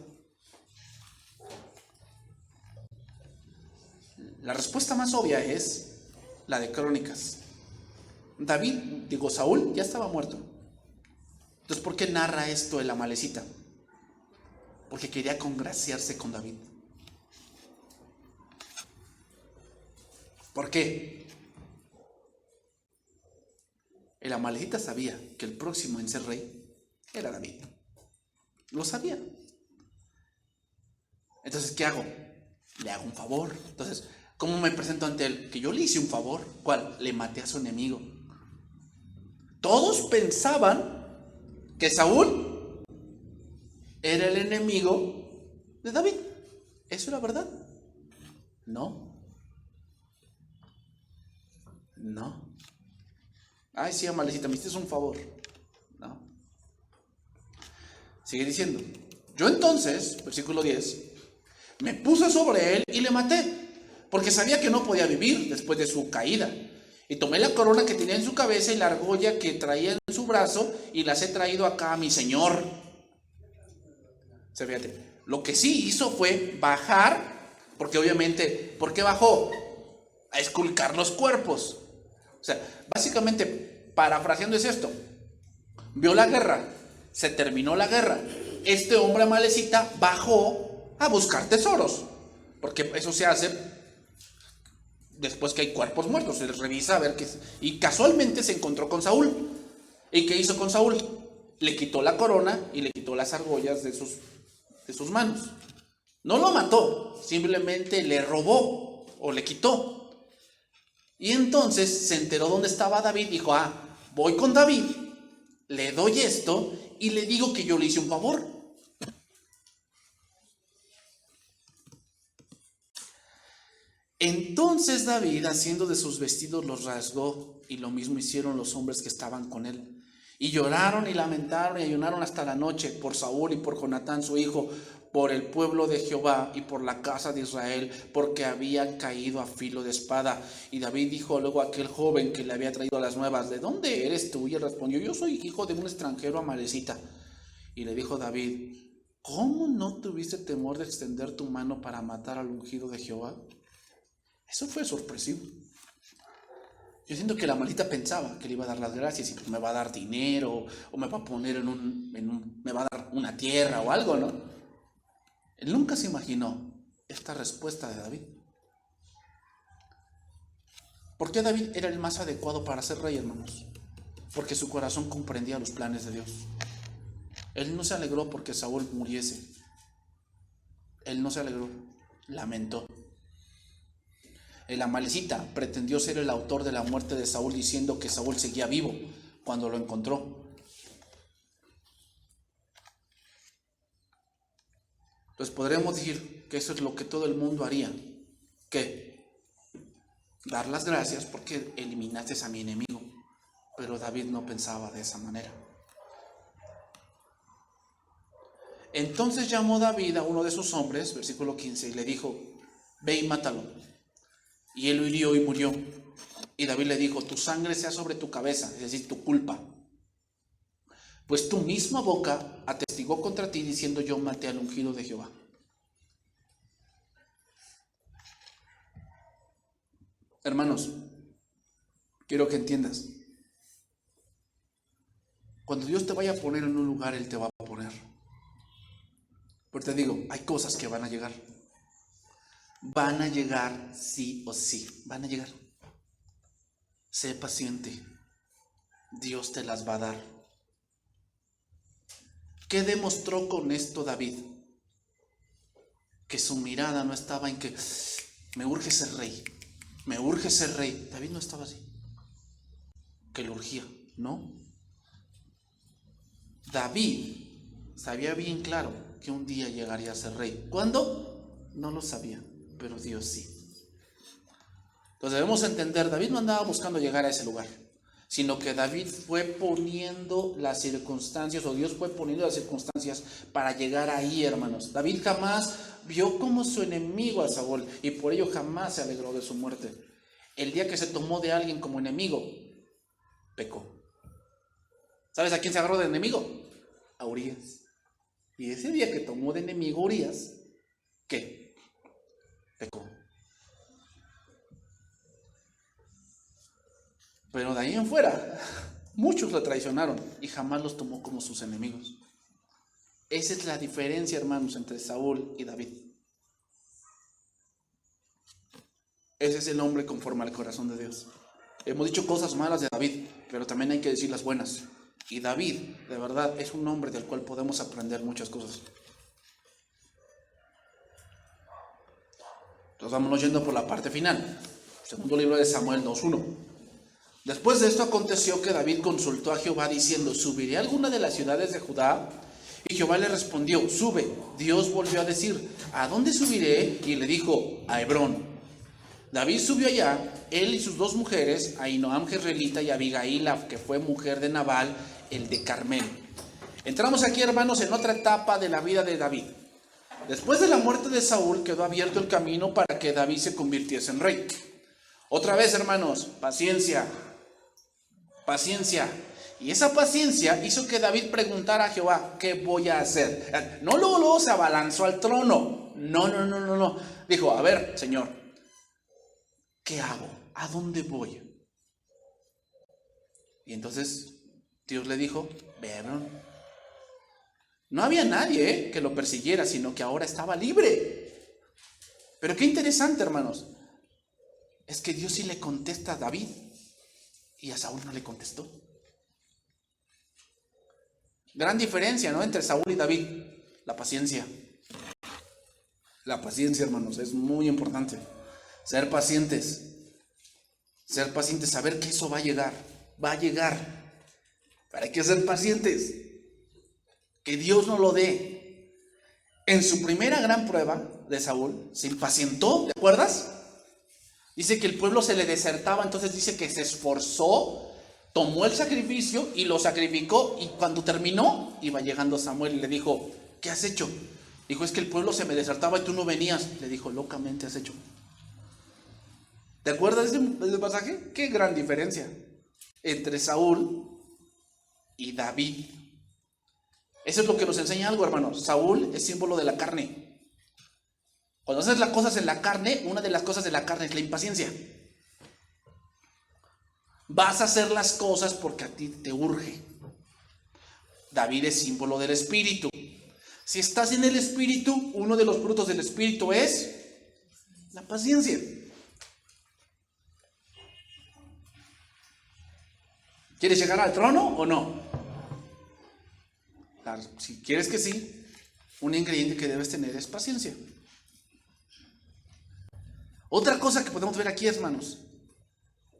Speaker 1: La respuesta más obvia es la de Crónicas. Saúl ya estaba muerto. Entonces, ¿por qué narra esto el Amalecita? Porque quería congraciarse con David. ¿Por qué? El Amalecita sabía que el próximo en ser rey era David. Lo sabía. Entonces, ¿qué hago? Le hago un favor. Entonces, ¿cómo me presento ante él? Que yo le hice un favor. ¿Cuál? Le maté a su enemigo. Todos pensaban que Saúl era el enemigo de David. ¿Eso era verdad? No. Ay, sí, Amalecita, me hiciste un favor. No. Sigue diciendo: yo entonces, versículo 10, me puse sobre él y le maté, porque sabía que no podía vivir después de su caída. Y tomé la corona que tenía en su cabeza y la argolla que traía en su brazo y las he traído acá a mi señor. O sea, fíjate, lo que sí hizo fue bajar, porque obviamente, ¿por qué bajó? A esculcar los cuerpos. O sea, básicamente, parafraseando es esto: vio la guerra, se terminó la guerra, este hombre Amalecita bajó a buscar tesoros, porque eso se hace después que hay cuerpos muertos, se les revisa a ver qué es. Y casualmente se encontró con Saúl. ¿Y qué hizo con Saúl? Le quitó la corona y le quitó las argollas de sus manos. No lo mató, simplemente le robó o le quitó. Y entonces se enteró dónde estaba David, dijo: voy con David, le doy esto y le digo que yo le hice un favor. Entonces David, haciendo de sus vestidos, los rasgó, y lo mismo hicieron los hombres que estaban con él. Y lloraron y lamentaron y ayunaron hasta la noche por Saúl y por Jonatán su hijo, por el pueblo de Jehová y por la casa de Israel, porque habían caído a filo de espada. Y David dijo luego a aquel joven que le había traído las nuevas: ¿de dónde eres tú? Y él respondió: yo soy hijo de un extranjero amalecita. Y le dijo David: ¿cómo no tuviste temor de extender tu mano para matar al ungido de Jehová? Eso fue sorpresivo. Yo siento que la maldita pensaba que le iba a dar las gracias y me va a dar dinero, o me va a poner me va a dar una tierra o algo, ¿no? Él nunca se imaginó esta respuesta de David. ¿Por qué David era el más adecuado para ser rey, hermanos? Porque su corazón comprendía los planes de Dios. Él no se alegró porque Saúl muriese. Él no se alegró, lamentó. El amalecita pretendió ser el autor de la muerte de Saúl, diciendo que Saúl seguía vivo cuando lo encontró. Entonces podremos decir que eso es lo que todo el mundo haría. ¿Qué? Dar las gracias porque eliminaste a mi enemigo. Pero David no pensaba de esa manera. Entonces llamó David a uno de sus hombres, versículo 15, y le dijo: ve y mátalo. Y él lo hirió y murió. Y David le dijo: tu sangre sea sobre tu cabeza, es decir, tu culpa. Pues tu misma boca atestiguó contra ti, diciendo: yo maté al ungido de Jehová. Hermanos, quiero que entiendas. Cuando Dios te vaya a poner en un lugar, Él te va a poner. Pero te digo, hay cosas que van a llegar. Van a llegar sí o sí, van a llegar. Sé paciente, Dios te las va a dar. ¿Qué demostró con esto David? Que su mirada no estaba en que me urge ser rey, me urge ser rey. David no estaba así, que le urgía, ¿no? David sabía bien claro que un día llegaría a ser rey. ¿Cuándo? No lo sabía, pero Dios sí. Entonces debemos entender, David no andaba buscando llegar a ese lugar, sino que David fue poniendo las circunstancias, o Dios fue poniendo las circunstancias para llegar ahí, hermanos. David jamás vio como su enemigo a Saúl, y por ello jamás se alegró de su muerte. El día que se tomó de alguien como enemigo, pecó. ¿Sabes a quién se agarró de enemigo? A Urías. Y ese día que tomó de enemigo a Urías, ¿qué? Pecó. Pero de ahí en fuera, muchos lo traicionaron y jamás los tomó como sus enemigos. Esa es la diferencia, hermanos, entre Saúl y David. Ese es el hombre conforme al corazón de Dios. Hemos dicho cosas malas de David, pero también hay que decir las buenas. Y David, de verdad, es un hombre del cual podemos aprender muchas cosas. Entonces vámonos yendo por la parte final. Segundo libro de Samuel 2:1. Después de esto aconteció que David consultó a Jehová diciendo: ¿subiré a alguna de las ciudades de Judá? Y Jehová le respondió: sube. Dios volvió a decir: ¿a dónde subiré? Y le dijo: a Hebrón. David subió allá, él y sus dos mujeres, Ahinoam jezreelita y Abigail, que fue mujer de Nabal, el de Carmel. Entramos aquí, hermanos, en otra etapa de la vida de David. Después de la muerte de Saúl, quedó abierto el camino para que David se convirtiese en rey. Otra vez, hermanos, paciencia. Paciencia. Y esa paciencia hizo que David preguntara a Jehová: ¿qué voy a hacer? No luego se abalanzó al trono. No. Dijo: a ver, Señor, ¿qué hago? ¿A dónde voy? Y entonces Dios le dijo: ve a Hebrón. No había nadie que lo persiguiera, sino que ahora estaba libre. Pero qué interesante, hermanos, es que Dios sí le contesta a David y a Saúl no le contestó. Gran diferencia, ¿no?, entre Saúl y David. La paciencia. La paciencia, hermanos, es muy importante. Ser pacientes. Ser pacientes, saber que eso va a llegar. Va a llegar. Pero hay que ser pacientes. Que Dios nos lo dé. En su primera gran prueba de Saúl, se impacientó, ¿te acuerdas? Dice que el pueblo se le desertaba, entonces dice que se esforzó, tomó el sacrificio y lo sacrificó, y cuando terminó, iba llegando Samuel y le dijo, ¿qué has hecho? Dijo, es que el pueblo se me desertaba y tú no venías. Le dijo, locamente has hecho. ¿Te acuerdas de ese pasaje? Qué gran diferencia entre Saúl y David. Eso es lo que nos enseña algo, hermanos. Saúl es símbolo de la carne. Cuando haces las cosas en la carne, una de las cosas de la carne es la impaciencia. Vas a hacer las cosas porque a ti te urge. David es símbolo del Espíritu. Si estás en el Espíritu, uno de los frutos del Espíritu es la paciencia. ¿Quieres llegar al trono o no? Claro, si quieres que sí, un ingrediente que debes tener es paciencia. Otra cosa que podemos ver aquí, hermanos.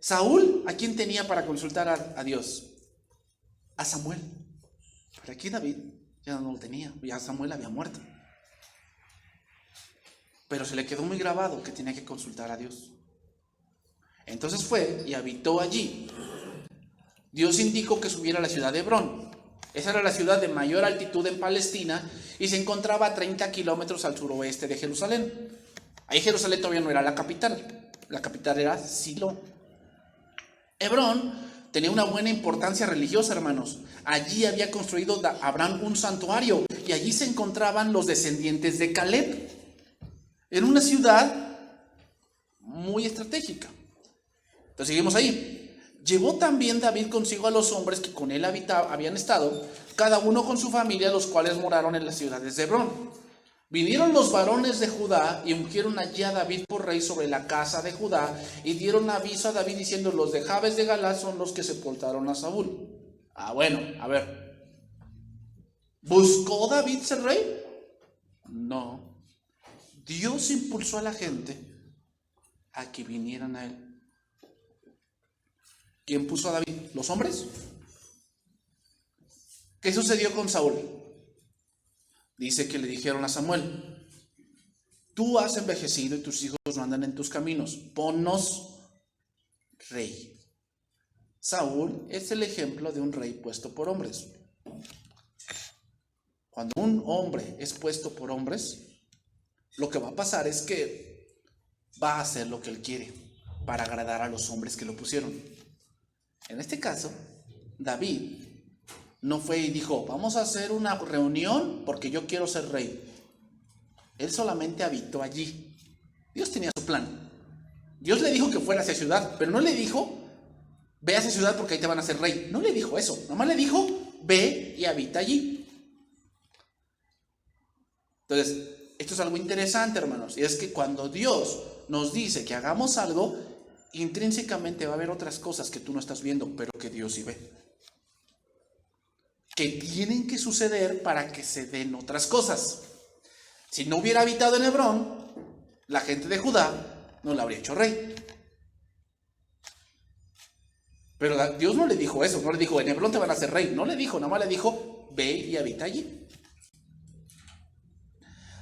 Speaker 1: Saúl, ¿a quién tenía para consultar a Dios? A Samuel. Pero aquí David ya no lo tenía, ya Samuel había muerto. Pero se le quedó muy grabado que tenía que consultar a Dios. Entonces fue y habitó allí. Dios indicó que subiera a la ciudad de Hebrón. Esa era la ciudad de mayor altitud en Palestina y se encontraba a 30 kilómetros al suroeste de Jerusalén. Ahí Jerusalén todavía no era la capital era Silo. Hebrón tenía una buena importancia religiosa, hermanos. Allí había construido Abraham un santuario y allí se encontraban los descendientes de Caleb. Era una ciudad muy estratégica. Entonces seguimos ahí. Llevó también David consigo a los hombres que con él habían estado, cada uno con su familia, los cuales moraron en las ciudades de Hebrón. Vinieron los varones de Judá y ungieron allí a David por rey sobre la casa de Judá y dieron aviso a David diciendo, los de Jabes de Galaad son los que sepultaron a Saúl. Bueno, a ver. ¿Buscó David ser rey? No. Dios impulsó a la gente a que vinieran a él. ¿Quién puso a David? ¿Los hombres? ¿Qué sucedió con Saúl? Dice que le dijeron a Samuel, tú has envejecido y tus hijos no andan en tus caminos, ponnos rey. Saúl es el ejemplo de un rey puesto por hombres. Cuando un hombre es puesto por hombres, lo que va a pasar es que va a hacer lo que él quiere para agradar a los hombres que lo pusieron. En este caso, David no fue y dijo, vamos a hacer una reunión porque yo quiero ser rey. Él solamente habitó allí. Dios tenía su plan. Dios le dijo que fuera a esa ciudad, pero no le dijo, ve a esa ciudad porque ahí te van a hacer rey. No le dijo eso, nomás le dijo, ve y habita allí. Entonces, esto es algo interesante, hermanos, y es que cuando Dios nos dice que hagamos algo, intrínsecamente va a haber otras cosas que tú no estás viendo, pero que Dios sí ve. Que tienen que suceder para que se den otras cosas. Si no hubiera habitado en Hebrón, la gente de Judá no le habría hecho rey. Pero Dios no le dijo eso, no le dijo, en Hebrón te van a hacer rey. No le dijo, nada más le dijo, ve y habita allí.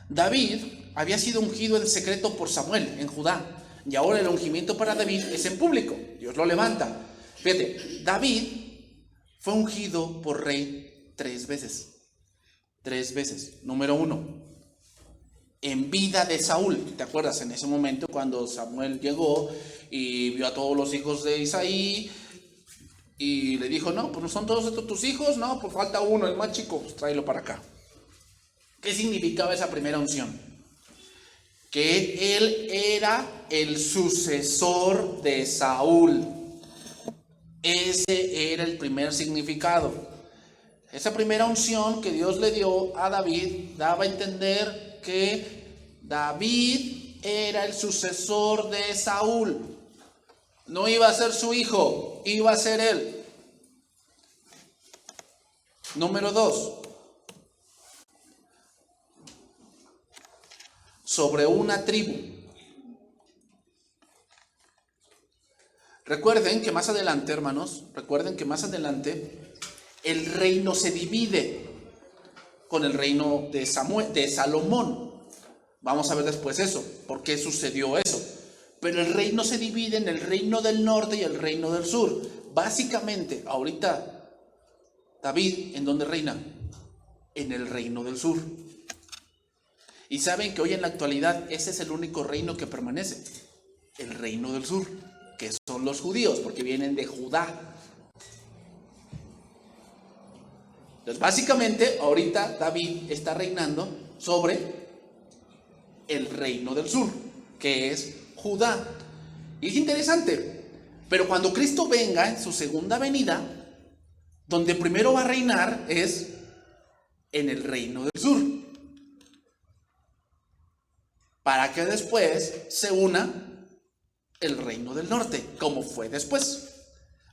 Speaker 1: David había sido ungido en secreto por Samuel en Judá. Y ahora el ungimiento para David es en público. Dios lo levanta. Fíjate, David fue ungido por rey 3 veces. 3 veces. Número 1, en vida de Saúl. ¿Te acuerdas? En ese momento cuando Samuel llegó y vio a todos los hijos de Isaí y le dijo, no, pues no son todos estos tus hijos, no, pues falta uno, el más chico, pues tráelo para acá. ¿Qué significaba esa primera unción? Que él era el sucesor de Saúl. Ese era el primer significado. Esa primera unción que Dios le dio a David daba a entender que David era el sucesor de Saúl. No iba a ser su hijo, iba a ser él. Número 2. Sobre una tribu. Recuerden que más adelante, hermanos, el reino se divide con el reino de Salomón. Vamos a ver después eso, por qué sucedió eso. Pero el reino se divide en el reino del norte y el reino del sur. Básicamente, ahorita, David, ¿en dónde reina? En el reino del sur. Y saben que hoy en la actualidad ese es el único reino que permanece, el reino del sur, que son los judíos, porque vienen de Judá. Entonces, básicamente, ahorita David está reinando sobre el reino del sur, que es Judá. Y es interesante, pero cuando Cristo venga en su segunda venida, donde primero va a reinar es en el reino del sur, para que después se una el reino del norte, como fue después.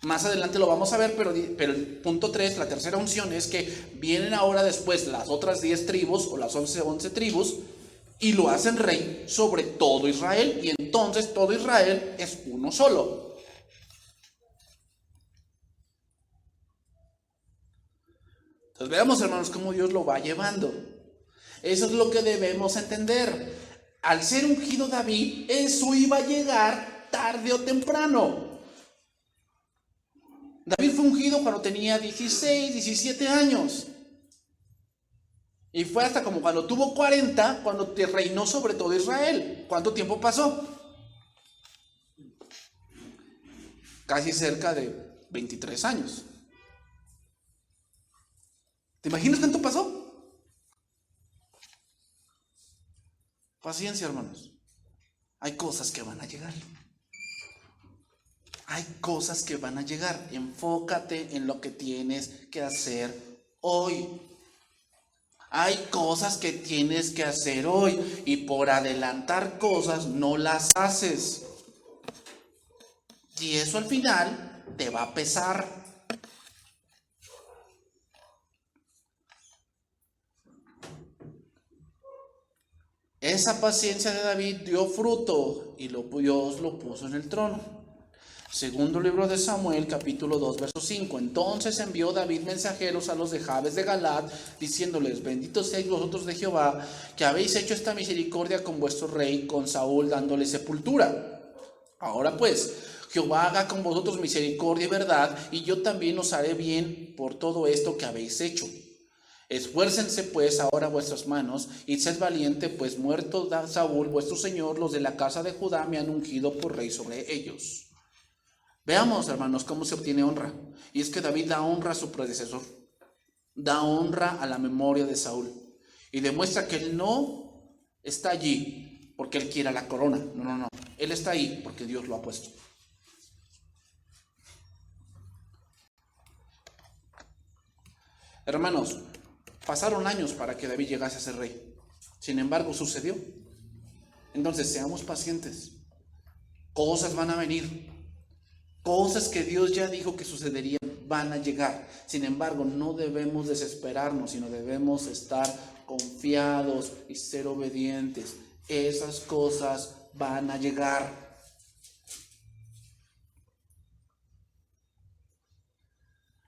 Speaker 1: Más adelante lo vamos a ver, pero el punto 3, la tercera unción, es que vienen ahora después las otras 10 tribus o las 11 tribus y lo hacen rey sobre todo Israel, y entonces todo Israel es uno solo. Entonces veamos, hermanos, cómo Dios lo va llevando. Eso es lo que debemos entender. Al ser ungido David, eso iba a llegar tarde o temprano. David fue ungido cuando tenía 16, 17 años. Y fue hasta como cuando tuvo 40, cuando te reinó sobre todo Israel. ¿Cuánto tiempo pasó? Casi cerca de 23 años. ¿Te imaginas cuánto pasó? Paciencia, hermanos. Hay cosas que van a llegar. Hay cosas que van a llegar. Enfócate en lo que tienes que hacer hoy. Hay cosas que tienes que hacer hoy, y por adelantar cosas no las haces. Y eso al final te va a pesar. Esa paciencia de David dio fruto y Dios lo puso en el trono. Segundo libro de Samuel, capítulo 2, verso 5. Entonces envió David mensajeros a los de Jabes de Galaad, diciéndoles: benditos seáis vosotros de Jehová, que habéis hecho esta misericordia con vuestro rey, con Saúl, dándole sepultura. Ahora pues, Jehová haga con vosotros misericordia y verdad, y yo también os haré bien por todo esto que habéis hecho. Esfuércense pues ahora vuestras manos, y sed valiente, pues muerto Saúl vuestro señor, los de la casa de Judá me han ungido por rey sobre ellos. Veamos, hermanos, cómo se obtiene honra. Y es que David da honra a su predecesor, da honra a la memoria de Saúl, y demuestra que él no está allí porque él quiera la corona. No. Él está ahí porque Dios lo ha puesto. Hermanos, pasaron años para que David llegase a ser rey. Sin embargo, sucedió. Entonces, seamos pacientes. Cosas van a venir. Cosas que Dios ya dijo que sucederían van a llegar. Sin embargo, no debemos desesperarnos, sino debemos estar confiados y ser obedientes. Esas cosas van a llegar.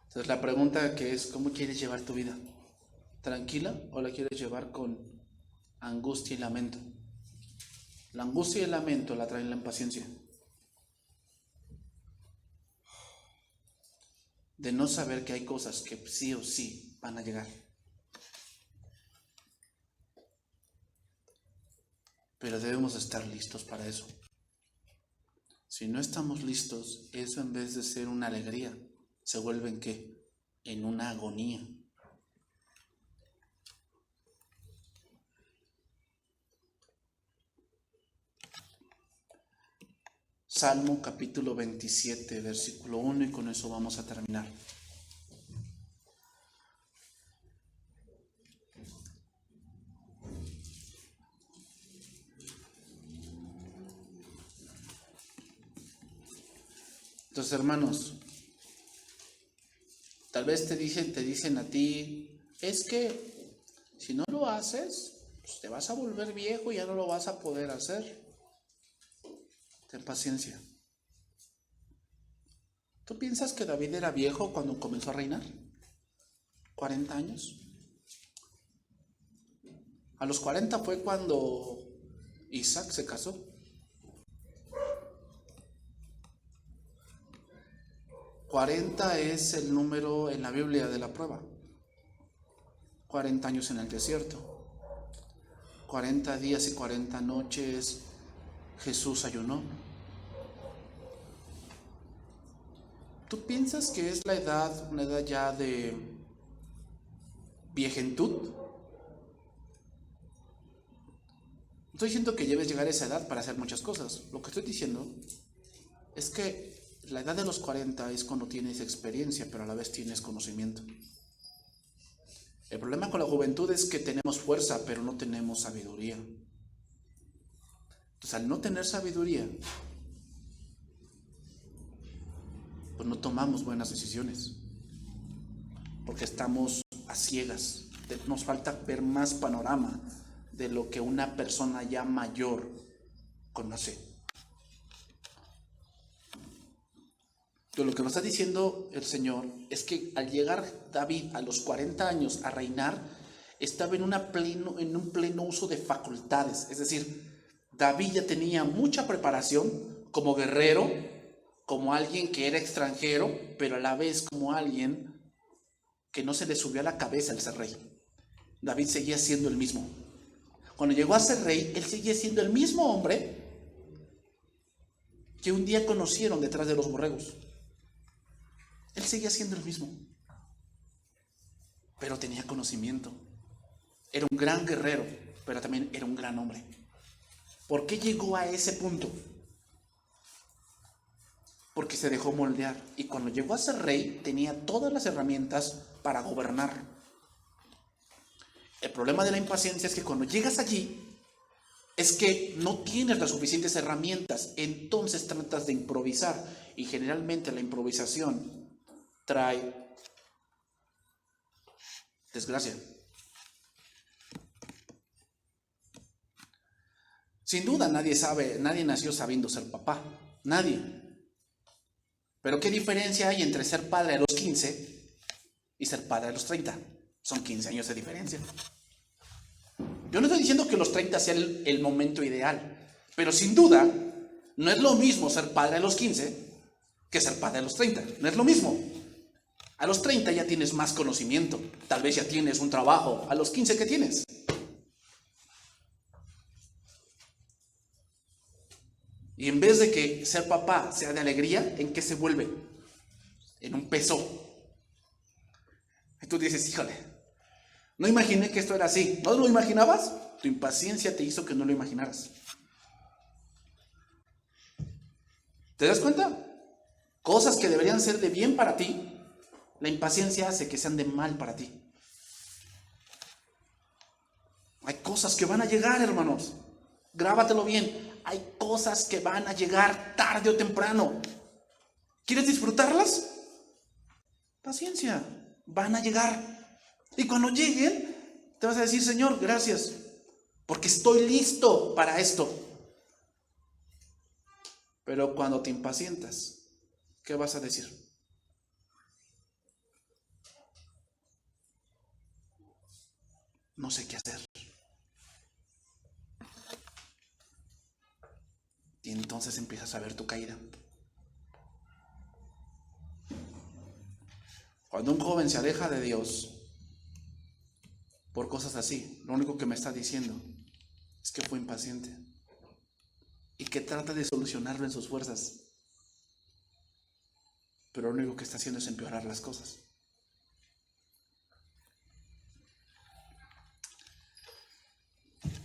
Speaker 1: Entonces la pregunta que es: ¿cómo quieres llevar tu vida? ¿Tranquila o la quieres llevar con angustia y lamento? La angustia y el lamento la traen la impaciencia de no saber que hay cosas que sí o sí van a llegar. Pero debemos estar listos para eso. Si no estamos listos, eso en vez de ser una alegría, se vuelve ¿en qué? En una agonía. Salmo capítulo 27, versículo 1, y con eso vamos a terminar. Entonces, hermanos, tal vez te dicen a ti: es que si no lo haces, pues te vas a volver viejo y ya no lo vas a poder hacer. Ten paciencia. ¿Tú piensas que David era viejo cuando comenzó a reinar? 40 años. A los 40 fue cuando Isaac se casó. $40 es el número en la Biblia de la prueba. 40 años en el desierto. 40 días y 40 noches Jesús ayunó. ¿Tú piensas que es una edad ya de viejentud? Estoy diciendo que debes llegar a esa edad para hacer muchas cosas. Lo que estoy diciendo es que la edad de los 40 es cuando tienes experiencia, pero a la vez tienes conocimiento. El problema con la juventud es que tenemos fuerza, pero no tenemos sabiduría. Entonces, al no tener sabiduría, pues no tomamos buenas decisiones, porque estamos a ciegas. Nos falta ver más panorama de lo que una persona ya mayor conoce. Entonces, lo que nos está diciendo el Señor es que al llegar David a los 40 años a reinar, estaba en un pleno uso de facultades. Es decir, David ya tenía mucha preparación como guerrero, como alguien que era extranjero, pero a la vez como alguien que no se le subió a la cabeza el ser rey. David seguía siendo el mismo. Cuando llegó a ser rey, él seguía siendo el mismo hombre que un día conocieron detrás de los borregos. Él seguía siendo el mismo, pero tenía conocimiento. Era un gran guerrero, pero también era un gran hombre. ¿Por qué llegó a ese punto? Porque se dejó moldear, y cuando llegó a ser rey tenía todas las herramientas para gobernar. El problema de la impaciencia es que cuando llegas allí es que no tienes las suficientes herramientas, entonces tratas de improvisar, y generalmente la improvisación trae desgracia. Sin duda nadie nació sabiendo ser papá, nadie. Pero ¿qué diferencia hay entre ser padre a los 15 y ser padre a los 30? Son 15 años de diferencia. Yo no estoy diciendo que los 30 sea el momento ideal, pero sin duda no es lo mismo ser padre a los 15 que ser padre a los 30. No es lo mismo. A los 30 ya tienes más conocimiento, tal vez ya tienes un trabajo. A los 15, ¿qué tienes? Y en vez de que ser papá sea de alegría, ¿en qué se vuelve? En un peso. Y tú dices, híjole, no imaginé que esto era así. ¿No lo imaginabas? Tu impaciencia te hizo que no lo imaginaras. ¿Te das cuenta? Cosas que deberían ser de bien para ti, la impaciencia hace que sean de mal para ti. Hay cosas que van a llegar, hermanos. Grábatelo bien. Hay cosas que van a llegar tarde o temprano. ¿Quieres disfrutarlas? Paciencia. Van a llegar. Y cuando lleguen, te vas a decir, Señor, gracias, porque estoy listo para esto. Pero cuando te impacientas, ¿qué vas a decir? No sé qué hacer. Y entonces empiezas a ver tu caída. Cuando un joven se aleja de Dios por cosas así, lo único que me está diciendo es que fue impaciente y que trata de solucionarlo en sus fuerzas, pero lo único que está haciendo es empeorar las cosas.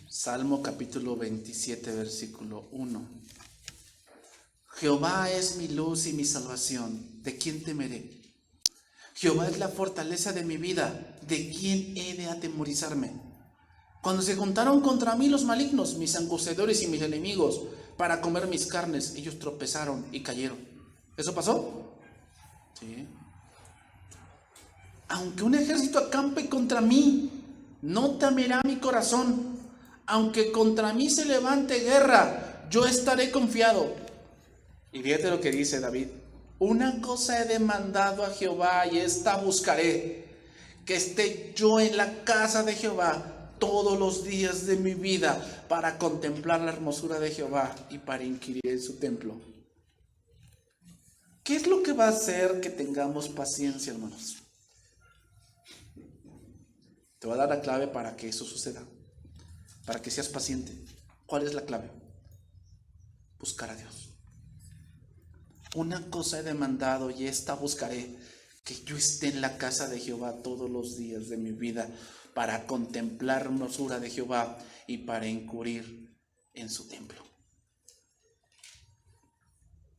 Speaker 1: Salmo capítulo 27, versículo 1. Jehová es mi luz y mi salvación, ¿de quién temeré? Jehová es la fortaleza de mi vida, ¿de quién he de atemorizarme? Cuando se juntaron contra mí los malignos, mis angustiadores y mis enemigos, para comer mis carnes, ellos tropezaron y cayeron. ¿Eso pasó? Sí. Aunque un ejército acampe contra mí, no temerá mi corazón. Aunque contra mí se levante guerra, yo estaré confiado. Y fíjate lo que dice David. Una cosa he demandado a Jehová y esta buscaré, que esté yo en la casa de Jehová todos los días de mi vida para contemplar la hermosura de Jehová y para inquirir en su templo. ¿Qué es lo que va a hacer que tengamos paciencia, hermanos? Te voy a dar la clave para que eso suceda, para que seas paciente. ¿Cuál es la clave? Buscar a Dios. Una cosa he demandado y esta buscaré, que yo esté en la casa de Jehová todos los días de mi vida para contemplar la hermosura de Jehová y para incurrir en su templo.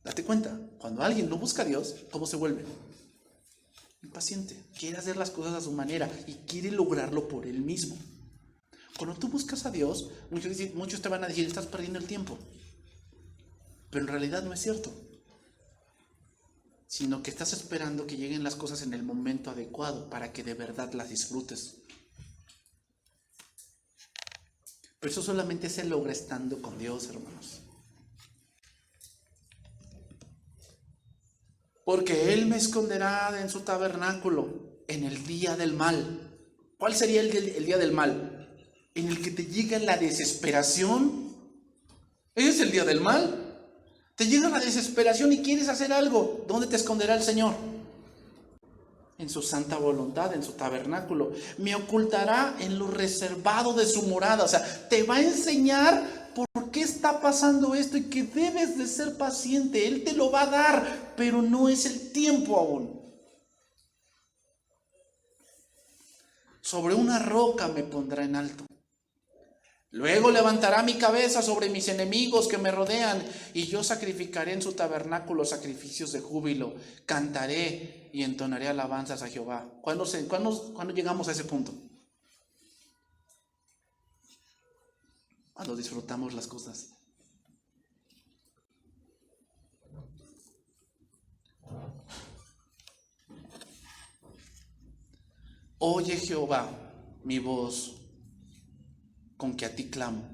Speaker 1: Date cuenta, cuando alguien no busca a Dios, ¿cómo se vuelve? Impaciente, quiere hacer las cosas a su manera y quiere lograrlo por él mismo. Cuando tú buscas a Dios, muchos te van a decir, estás perdiendo el tiempo. Pero en realidad no es cierto, sino que estás esperando que lleguen las cosas en el momento adecuado para que de verdad las disfrutes. Pero eso solamente se logra estando con Dios, hermanos. Porque Él me esconderá en su tabernáculo en el día del mal. ¿Cuál sería el día del mal? En el que te llega la desesperación. Ese es el día del mal. Te llega la desesperación y quieres hacer algo. ¿Dónde te esconderá el Señor? En su santa voluntad, en su tabernáculo. Me ocultará en lo reservado de su morada. O sea, te va a enseñar por qué está pasando esto y que debes de ser paciente. Él te lo va a dar, pero no es el tiempo aún. Sobre una roca me pondrá en alto. Luego levantará mi cabeza sobre mis enemigos que me rodean, y yo sacrificaré en su tabernáculo sacrificios de júbilo, cantaré y entonaré alabanzas a Jehová. ¿Cuándo llegamos a ese punto? Cuando disfrutamos las cosas. Oye Jehová mi voz con que a ti clamo.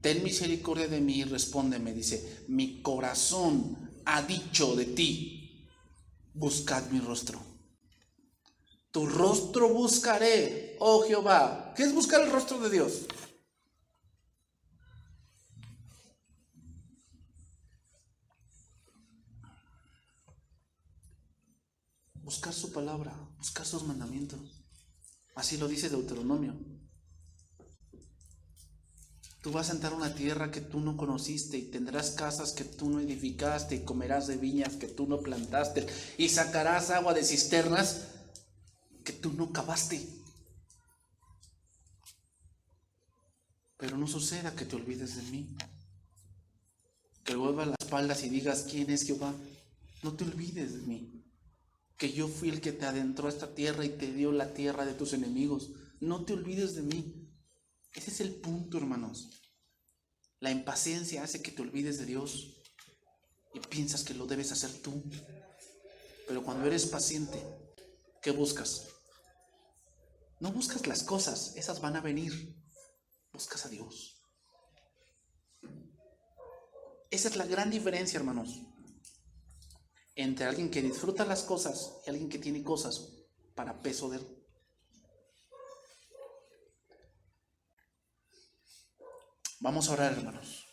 Speaker 1: Ten misericordia de mí y respóndeme. Dice, mi corazón ha dicho de ti, buscad mi rostro. Tu rostro buscaré, oh Jehová. ¿Qué es buscar el rostro de Dios? Buscar su palabra, buscar sus mandamientos. Así lo dice Deuteronomio. Tú vas a entrar a una tierra que tú no conociste y tendrás casas que tú no edificaste y comerás de viñas que tú no plantaste y sacarás agua de cisternas que tú no cavaste. Pero no suceda que te olvides de mí, que vuelvas las espaldas y digas, ¿quién es Jehová? No te olvides de mí, que yo fui el que te adentró a esta tierra y te dio la tierra de tus enemigos. No te olvides de mí. Ese es el punto, hermanos. La impaciencia hace que te olvides de Dios y piensas que lo debes hacer tú. Pero cuando eres paciente, ¿qué buscas? No buscas las cosas, esas van a venir. Buscas a Dios. Esa es la gran diferencia, hermanos, entre alguien que disfruta las cosas y alguien que tiene cosas para peso de él. Vamos a orar, hermanos.